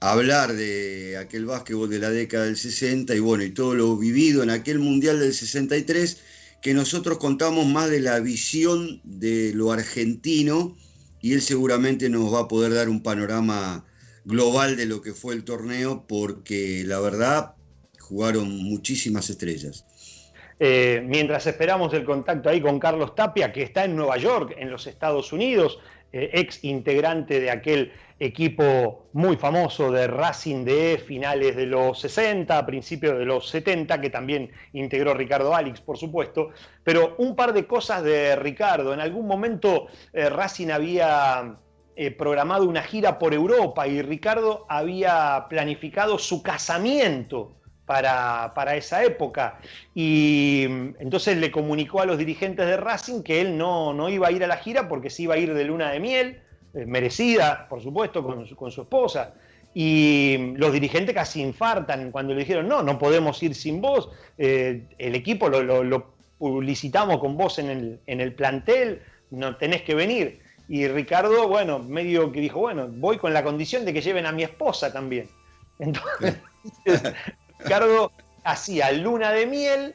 E: hablar de aquel básquetbol de la década del 60 y bueno, y todo lo vivido en aquel Mundial del 63, que nosotros contamos más de la visión de lo argentino, y él seguramente nos va a poder dar un panorama global de lo que fue el torneo, porque la verdad jugaron muchísimas estrellas.
F: Mientras esperamos el contacto ahí con Carlos Tapia, que está en Nueva York, en los Estados Unidos, ex integrante de aquel equipo muy famoso de Racing de finales de los 60, principios de los 70, que también integró Ricardo Alix, por supuesto. Pero un par de cosas de Ricardo. En algún momento Racing había programado una gira por Europa y Ricardo había planificado su casamiento para esa época, y entonces le comunicó a los dirigentes de Racing que él no iba a ir a la gira porque se iba a ir de luna de miel, merecida, por supuesto, con su esposa, y los dirigentes casi infartan cuando le dijeron, no podemos ir sin vos, el equipo lo publicitamos con vos en el plantel, no tenés que venir. Y Ricardo, bueno, medio que dijo, bueno, voy con la condición de que lleven a mi esposa también. Entonces Ricardo hacía luna de miel,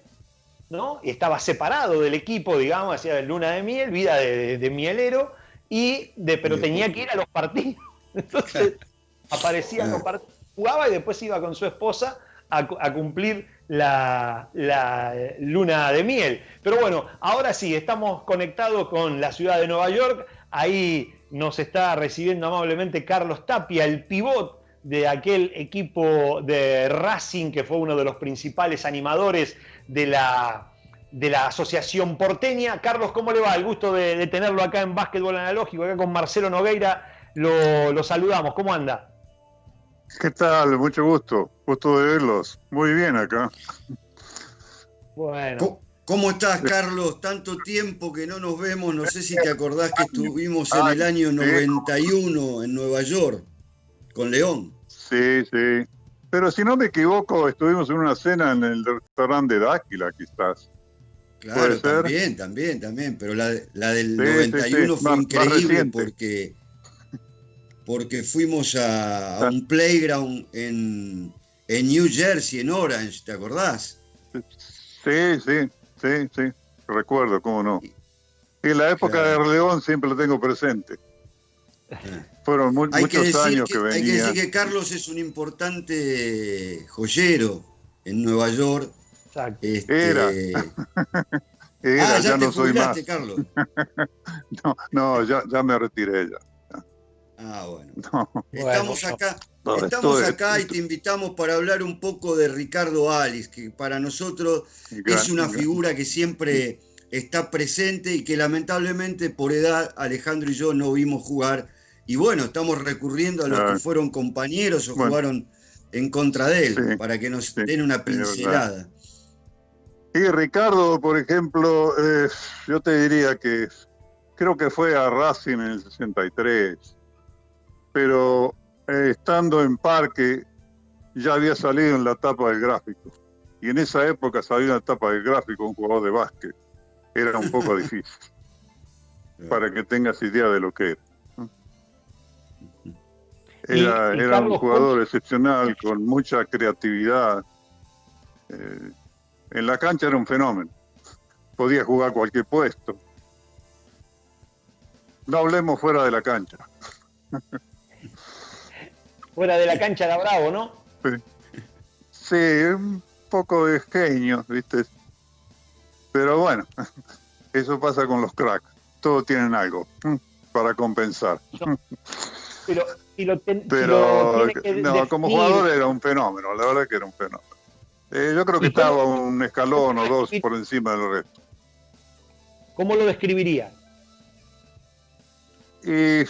F: ¿no? Y estaba separado del equipo, digamos, hacía luna de miel, vida de mielero, pero tenía que ir a los partidos. Entonces aparecía en los partidos, jugaba y después iba con su esposa a cumplir la luna de miel. Pero bueno, ahora sí, estamos conectados con la ciudad de Nueva York. Ahí nos está recibiendo amablemente Carlos Tapia, el pivot de aquel equipo de Racing, que fue uno de los principales animadores de la Asociación Porteña. Carlos, ¿cómo le va? El gusto de tenerlo acá en Básquetbol Analógico, acá con Marcelo Nogueira. Lo saludamos. ¿Cómo anda?
H: ¿Qué tal? Mucho gusto. Gusto de verlos. Muy bien acá.
F: Bueno.
E: ¿Cómo estás, Carlos? Tanto tiempo que no nos vemos. No sé si te acordás que estuvimos en el año 91 en Nueva York con León.
H: Sí. Pero si no me equivoco, estuvimos en una cena en el restaurante de Dáquila, quizás.
E: Claro, también. Pero la del 91 fue increíble porque fuimos a un playground en New Jersey, en Orange, ¿te acordás?
H: Sí. Recuerdo, cómo no. Y la época de León siempre lo tengo presente. Fueron muchos años que venía.
E: Hay que decir que Carlos es un importante joyero en Nueva York.
F: Exacto.
H: Era,
E: ya
H: ya
E: te
H: no soy más.
E: Carlos.
H: No, ya me retiré ya.
E: Bueno.
H: No.
E: Estamos acá y te invitamos para hablar un poco de Ricardo Alix, que para nosotros es una figura que siempre está presente y que lamentablemente por edad Alejandro y yo no vimos jugar. Y bueno, estamos recurriendo a los que fueron compañeros o jugaron en contra de él, para que nos den una pincelada.
H: Y Ricardo, por ejemplo, yo te diría que creo que fue a Racing en el 63, pero estando en Parque ya había salido en la tapa del Gráfico. Y en esa época salir en la tapa del Gráfico un jugador de básquet era un poco difícil, para que tengas idea de lo que era. Era un jugador excepcional, con mucha creatividad. En la cancha era un fenómeno. Podía jugar cualquier puesto. No hablemos fuera de la cancha.
F: Fuera de la cancha era bravo, ¿no?
H: Sí, un poco de genio, ¿viste? Pero bueno, eso pasa con los cracks. Todos tienen algo para compensar. Como jugador era un fenómeno, la verdad que era un fenómeno. Yo creo que estaba un escalón o dos por encima del resto.
F: ¿Cómo lo describiría?
H: Y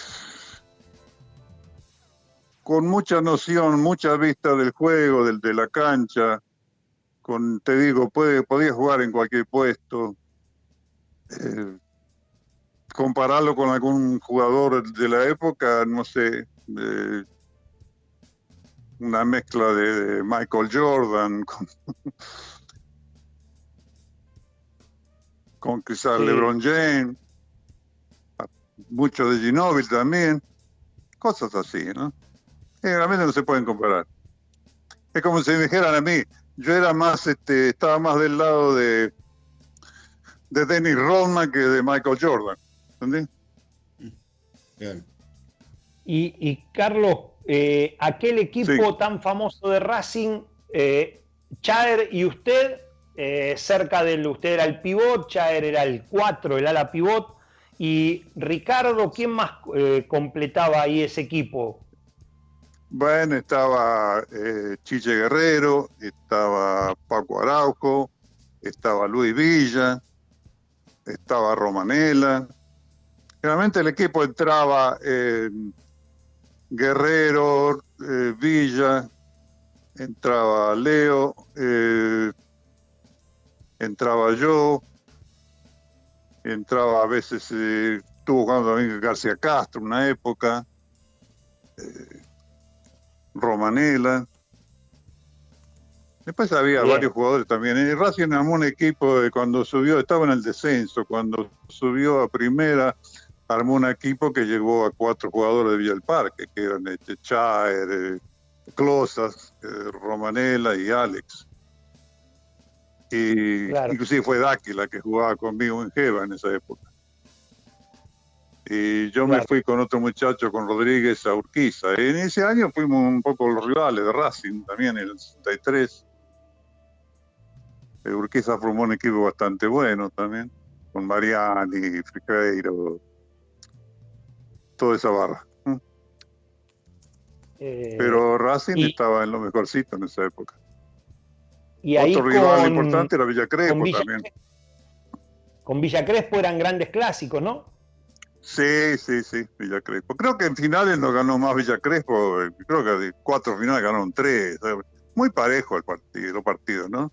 H: con mucha noción, mucha vista del juego, de la cancha, te digo, podía jugar en cualquier puesto. Compararlo con algún jugador de la época, no sé, una mezcla de Michael Jordan con quizás
F: Sí.
H: LeBron James, mucho de Ginóbili también, cosas así, ¿no? Realmente no se pueden comparar. Es como si me dijeran a mí, yo era más, estaba más del lado de Dennis Rodman que de Michael Jordan, ¿entendés?
E: Claro.
F: Y Carlos, aquel equipo
H: Sí.
F: tan famoso de Racing, Chaer y usted, cerca de él, usted era el pivot, Chaer era el 4, el ala pivot, y Ricardo, ¿quién más completaba ahí ese equipo?
H: Bueno, estaba Chiche Guerrero, estaba Paco Araujo, estaba Luis Villa, estaba Romanela. Realmente el equipo entraba Guerrero, Villa, entraba Leo, entraba yo, entraba a veces, estuvo jugando también García Castro una época, Romanela. Después había
F: Bien.
H: varios jugadores también. Racing armó un equipo cuando subió, estaba en el descenso, cuando subió a primera, armó un equipo que llegó a 4 jugadores de Villa del Parque, que eran Chaer, Closas, Romanela y Alex. Y
F: Claro.
H: inclusive fue Dáquila que jugaba conmigo en Jeva en esa época. Y yo me
F: Claro.
H: fui con otro muchacho, con Rodríguez, a Urquiza. En ese año fuimos un poco los rivales de Racing, también en el 63. Urquiza formó un equipo bastante bueno también, con Mariani, Friqueiro, toda esa barra. Pero Racing estaba en lo mejorcito en esa época.
F: Y ahí
H: Otro rival importante era Villa Crespo también.
F: Con Villa Crespo eran grandes clásicos, ¿no?
H: Sí, Villa Crespo. Creo que en finales no ganó más Villa Crespo, creo que de 4 finales ganaron 3. Muy parejo los partidos, ¿no?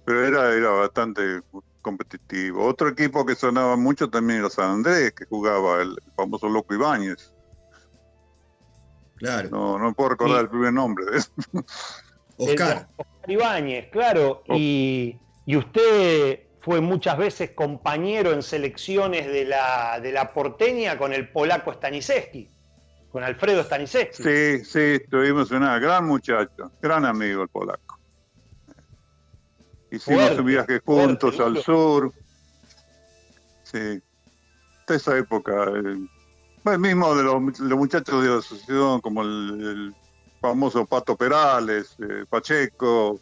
H: Pero era bastante competitivo. Otro equipo que sonaba mucho también era San Andrés, que jugaba el famoso Loco Ibáñez.
E: Claro.
H: No puedo recordar el primer nombre de eso.
E: Oscar.
F: Oscar Ibáñez, claro. Y usted fue muchas veces compañero en selecciones de la porteña con el polaco Staniszewski, con Alfredo Staniszewski.
H: Sí, tuvimos una gran muchacho, gran amigo el polaco. Hicimos un viaje juntos al sur. Sí. De esa época. Bueno, mismo de los muchachos de la asociación, como el famoso Pato Perales, Pacheco.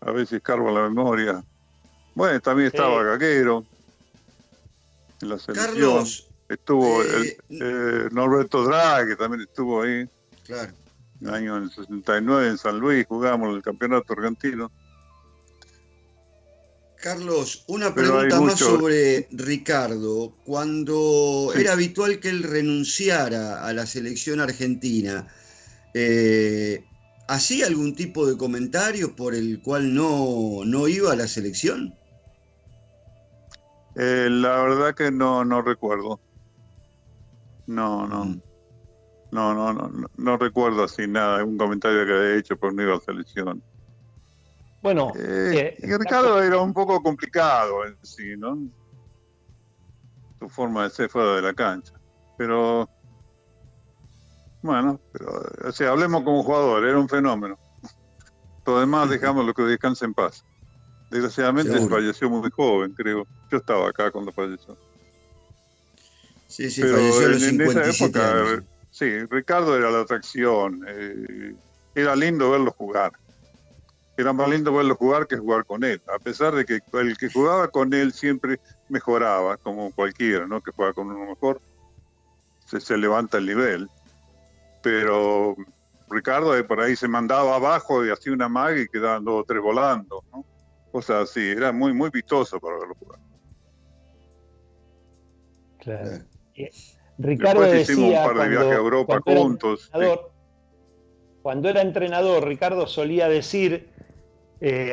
H: A veces cargo la memoria. Bueno, también estaba Gaguero en la selección.
E: Carlos.
H: Estuvo Norberto Draghi, que también estuvo ahí.
E: Claro.
H: El año en el 69 en San Luis jugamos el campeonato argentino.
E: Carlos, una pregunta más sobre Ricardo. Cuando era habitual que él renunciara a la selección argentina, ¿hacía algún tipo de comentario por el cual no iba a la selección?
H: La verdad que no recuerdo. No recuerdo así nada, algún comentario que haya hecho por no ir a la selección.
F: Bueno,
H: y Ricardo era un poco complicado en sí, ¿no? Su forma de ser fuera de la cancha. Pero, bueno, o sea, hablemos como jugador, era un fenómeno. Lo demás dejamos lo que descanse en paz. Desgraciadamente falleció muy joven, creo. Yo estaba acá cuando falleció.
E: Sí,
H: pero
E: falleció a los
H: en esa
E: 57
H: época,
E: años.
H: sí, Ricardo era la atracción. Era lindo verlo jugar. Era más lindo verlo jugar que jugar con él, a pesar de que el que jugaba con él siempre mejoraba, como cualquiera, ¿no? Que juega con uno mejor, se levanta el nivel. Pero Ricardo por ahí se mandaba abajo y hacía una magia y quedaban 2 o 3 volando, ¿no? cosas así. Era muy, muy vistoso para verlo jugar.
F: Claro. Ricardo
H: Después hicimos
F: decía,
H: un par de viajes a Europa juntos.
F: Cuando era entrenador, Ricardo solía decir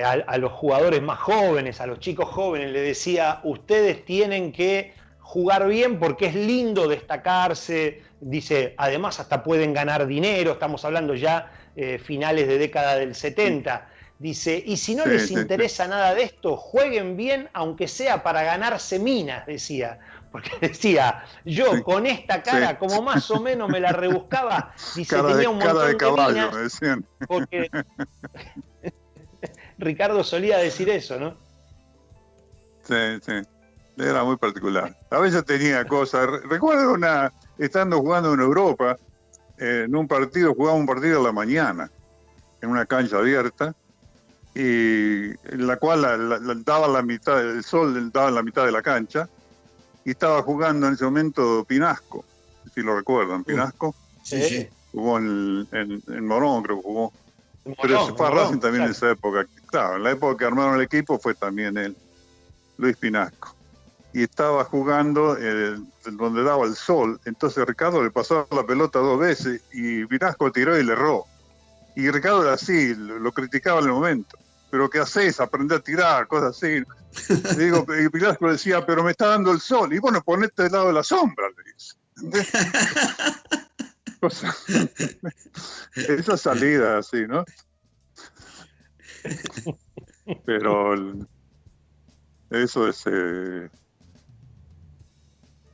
F: a los jugadores más jóvenes, a los chicos jóvenes, le decía, ustedes tienen que jugar bien porque es lindo destacarse. Dice, además hasta pueden ganar dinero, estamos hablando ya finales de década del 70. Dice, y si no les interesa nada de esto, jueguen bien aunque sea para ganarse minas, decía. Porque decía, yo con esta cara, como más o menos me la rebuscaba, dice, tenía un montón de
H: caballo,
F: minas,
H: me decían.
F: porque Ricardo solía decir eso, ¿no?
H: Sí, sí. Era muy particular. A veces tenía cosas. Recuerdo estando jugando en Europa, en un partido, jugaba un partido a la mañana, en una cancha abierta, y en la cual daba la mitad, el sol daba la mitad de la cancha, y estaba jugando en ese momento Pinasco, si lo recuerdan, Pinasco.
E: Sí.
H: Jugó en Morón, creo que jugó.
F: Morón,
H: Pero se fue a Racing también,
F: exacto.
H: en esa época. Claro, en la época que armaron el equipo fue también él, Luis Pinasco. Y estaba jugando donde daba el sol. Entonces Ricardo le pasó la pelota 2 veces y Pinasco tiró y le erró. Y Ricardo era así, lo criticaba en el momento. ¿Pero qué haces? Aprender a tirar, cosas así. Le digo, y Pinasco le decía, pero me está dando el sol. Y bueno, ponete del lado de la sombra, le dice. Esa salida así, ¿no? Pero eso es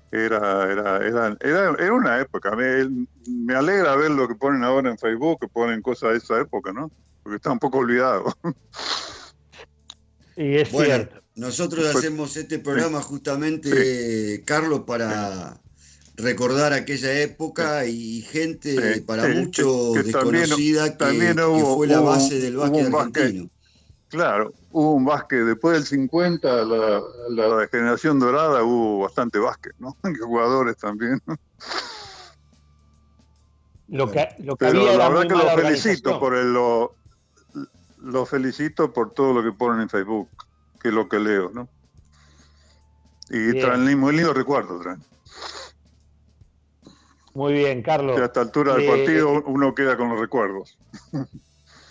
H: era una época. Me alegra ver lo que ponen ahora en Facebook, que ponen cosas de esa época, ¿no? Porque está un poco olvidado.
F: Y es
E: Bueno,
F: cierto.
E: nosotros hacemos este programa justamente, Carlos, para recordar aquella época y gente para muchos
H: que
E: desconocida
H: también
E: que
H: hubo,
E: fue la
H: hubo
E: base del básquet
H: un
E: argentino.
H: Claro, hubo un básquet. Después del 50, la generación dorada, hubo bastante básquet, ¿no? Jugadores también.
F: Lo que
H: Pero
F: había
H: la
F: era
H: verdad
F: muy
H: que
F: mala
H: los felicito
F: organización.
H: los felicito por todo lo que ponen en Facebook, que es lo que leo, ¿no? Y
F: Bien.
H: traen muy lindo recuerdo, traen.
F: Muy bien, Carlos.
H: Que a esta altura del partido uno queda con los recuerdos.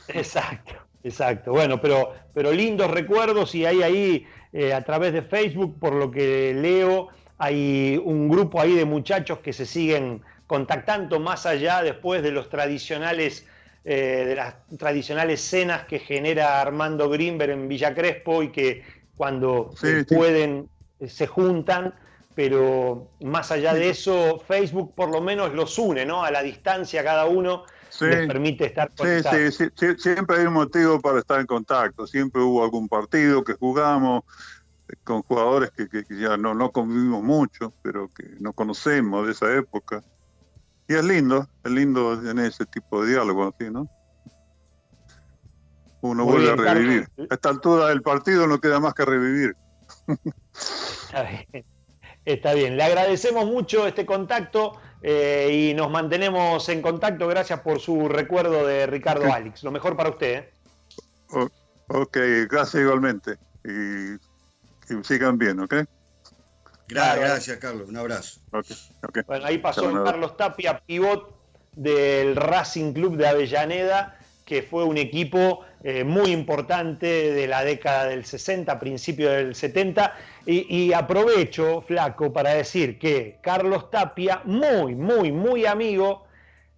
F: Exacto. Bueno, pero lindos recuerdos, y hay ahí a través de Facebook, por lo que leo, hay un grupo ahí de muchachos que se siguen contactando más allá después de los tradicionales de las tradicionales cenas que genera Armando Grimberg en Villa Crespo, y que cuando pueden se juntan, pero más allá de eso, Facebook por lo menos los une, ¿no? A la distancia cada uno les permite estar conectados.
H: Sí, siempre hay un motivo para estar en contacto. Siempre hubo algún partido que jugamos con jugadores que ya no convivimos mucho, pero que nos conocemos de esa época. Y es lindo tener ese tipo de diálogo, así, ¿no? Uno
F: Muy
H: vuelve
F: bien,
H: a revivir.
F: Carlos.
H: A esta altura del partido no queda más que revivir.
F: Está bien. Le agradecemos mucho este contacto y nos mantenemos en contacto. Gracias por su recuerdo de Ricardo Alix. Lo mejor para usted, ¿eh?
H: Ok, gracias igualmente. Y sigan bien, ¿ok?
E: Gracias, Carlos. Un abrazo.
H: Okay.
F: Bueno, ahí pasó
H: Chao,
F: Carlos Tapia, pivot del Racing Club de Avellaneda, que fue un equipo muy importante de la década del 60, principio del 70. Y aprovecho, Flaco, para decir que Carlos Tapia, muy amigo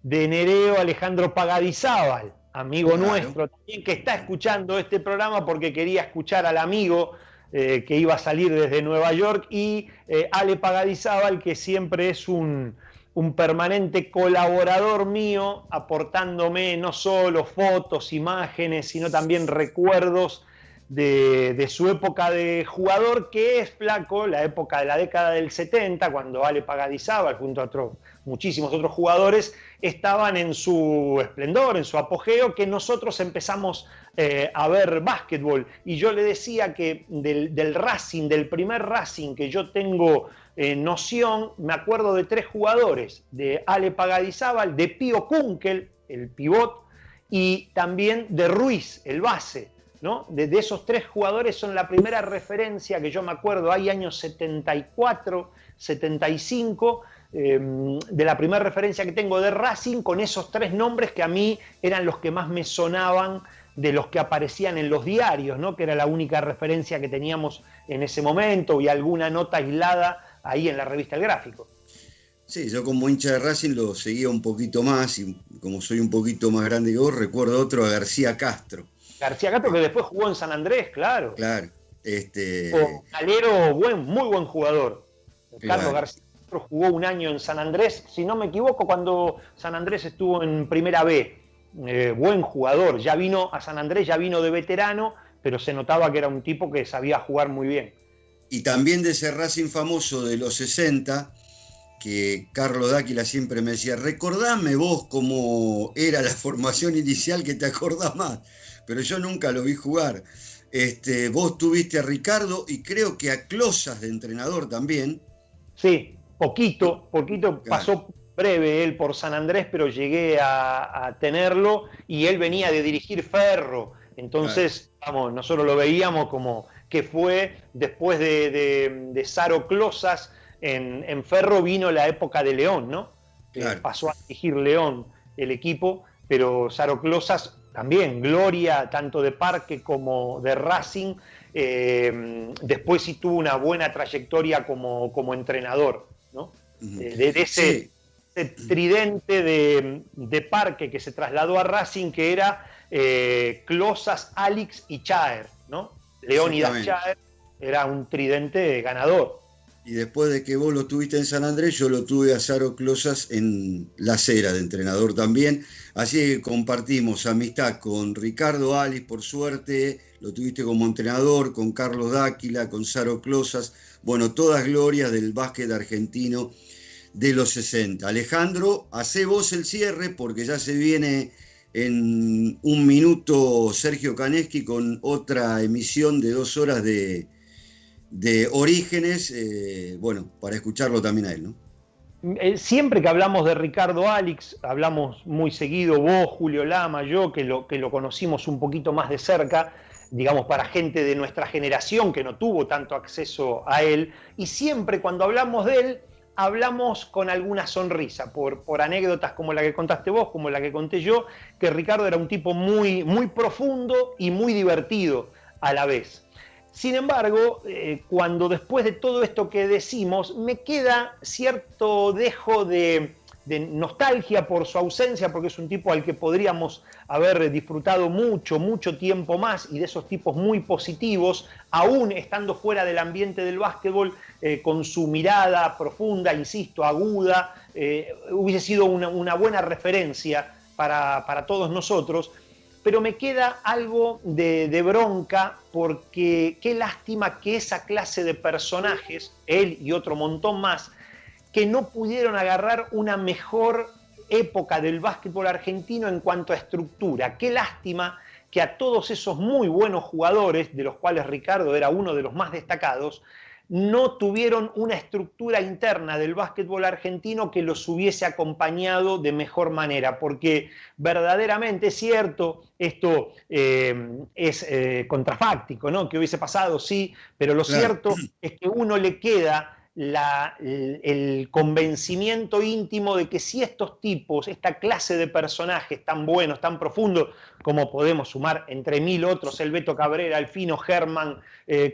F: de Nereo Alejandro Pagadizábal, amigo nuestro también, que está escuchando este programa porque quería escuchar al amigo que iba a salir desde Nueva York, y Ale Pagadizábal, que siempre es un permanente colaborador mío, aportándome no solo fotos, imágenes, sino también recuerdos de su época de jugador, que es, Flaco, la época de la década del 70, cuando Ale Pagadizábal, junto a muchísimos otros jugadores, estaban en su esplendor, en su apogeo, que nosotros empezamos a ver básquetbol. Y yo le decía que del Racing, del primer Racing que yo tengo noción, me acuerdo de 3 jugadores: de Ale Pagadizábal, de Pío Kunkel, el pivot, y también de Ruiz, el base. ¿no? De esos 3 jugadores son la primera referencia que yo me acuerdo, hay años 74, 75, de la primera referencia que tengo de Racing, con esos 3 nombres que a mí eran los que más me sonaban de los que aparecían en los diarios, ¿no? Que era la única referencia que teníamos en ese momento, y alguna nota aislada ahí en la revista El Gráfico.
E: Sí, yo como hincha de Racing lo seguía un poquito más, y como soy un poquito más grande que vos, recuerdo otro, a García Castro.
F: García Castro, que después jugó en San Andrés, claro.
E: Claro.
F: Calero, muy buen jugador.
E: Claro.
F: Carlos García Castro jugó un año en San Andrés, si no me equivoco, cuando San Andrés estuvo en Primera B. Buen jugador, ya vino a San Andrés, ya vino de veterano, pero se notaba que era un tipo que sabía jugar muy bien.
E: Y también de ese Racing famoso de los 60, que Carlos Dáquila siempre me decía, recordame vos cómo era la formación inicial, que te acordás más, pero yo nunca lo vi jugar. Vos tuviste a Ricardo y creo que a Closas de entrenador también.
F: Sí, poquito,
E: Claro.
F: pasó breve él por San Andrés, pero llegué a tenerlo, y él venía de dirigir Ferro, entonces, vamos, nosotros lo veíamos como que fue después de Saro Closas en Ferro, vino la época de León, ¿no?
E: Claro.
F: Pasó a dirigir León el equipo, pero Saro Closas también, gloria tanto de Parque como de Racing. Después sí tuvo una buena trayectoria como entrenador, ¿no? De ese tridente de Parque que se trasladó a Racing, que era Closas, Alix y Chaer, ¿no? Leónidas Chaer era un tridente ganador.
E: Y después de que vos lo tuviste en San Andrés, yo lo tuve a Saro Closas en La Cera, de entrenador también. Así que compartimos amistad con Ricardo Alix, por suerte, lo tuviste como entrenador, con Carlos Dáquila, con Saro Closas. Bueno, todas glorias del básquet argentino de los 60. Alejandro, hacé vos el cierre, porque ya se viene en un minuto Sergio Kaneski con otra emisión de 2 horas de Orígenes, bueno, para escucharlo también a él, ¿no?
F: Siempre que hablamos de Ricardo Alix, hablamos muy seguido, vos, Julio Lama, yo, que lo conocimos un poquito más de cerca, digamos, para gente de nuestra generación que no tuvo tanto acceso a él, y siempre cuando hablamos de él, hablamos con alguna sonrisa, por anécdotas como la que contaste vos, como la que conté yo, que Ricardo era un tipo muy, muy profundo y muy divertido a la vez. Sin embargo, cuando después de todo esto que decimos, me queda cierto dejo de nostalgia por su ausencia, porque es un tipo al que podríamos haber disfrutado mucho tiempo más, y de esos tipos muy positivos, aún estando fuera del ambiente del básquetbol, con su mirada profunda, insisto, aguda, hubiese sido una buena referencia para todos nosotros. Pero me queda algo de bronca, porque qué lástima que esa clase de personajes, él y otro montón más, que no pudieron agarrar una mejor época del básquetbol argentino en cuanto a estructura. Qué lástima que a todos esos muy buenos jugadores, de los cuales Ricardo era uno de los más destacados, no tuvieron una estructura interna del básquetbol argentino que los hubiese acompañado de mejor manera, porque verdaderamente es cierto, esto es contrafáctico, ¿no? Que hubiese pasado, sí, pero lo cierto es que uno le queda el convencimiento íntimo de que si estos tipos, esta clase de personajes tan buenos, tan profundos, como podemos sumar entre mil otros, el Beto Cabrera, el Fino Herman,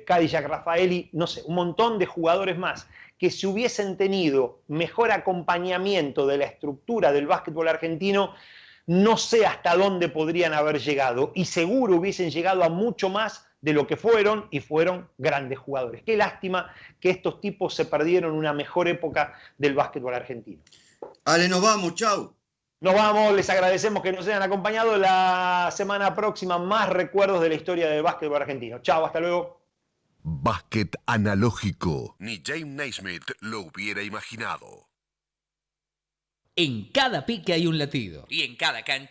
F: Cadillac Raffaelli, no sé, un montón de jugadores más, que si hubiesen tenido mejor acompañamiento de la estructura del básquetbol argentino, no sé hasta dónde podrían haber llegado, y seguro hubiesen llegado a mucho más de lo que fueron, y fueron grandes jugadores. Qué lástima que estos tipos se perdieron una mejor época del básquetbol argentino.
E: Ale, nos vamos, chau.
F: Nos vamos, les agradecemos que nos hayan acompañado. La semana próxima más recuerdos de la historia del básquetbol argentino. Chau, hasta luego.
B: Básquet analógico. Ni James Naismith lo hubiera imaginado.
A: En cada pique hay un latido, y en cada cancha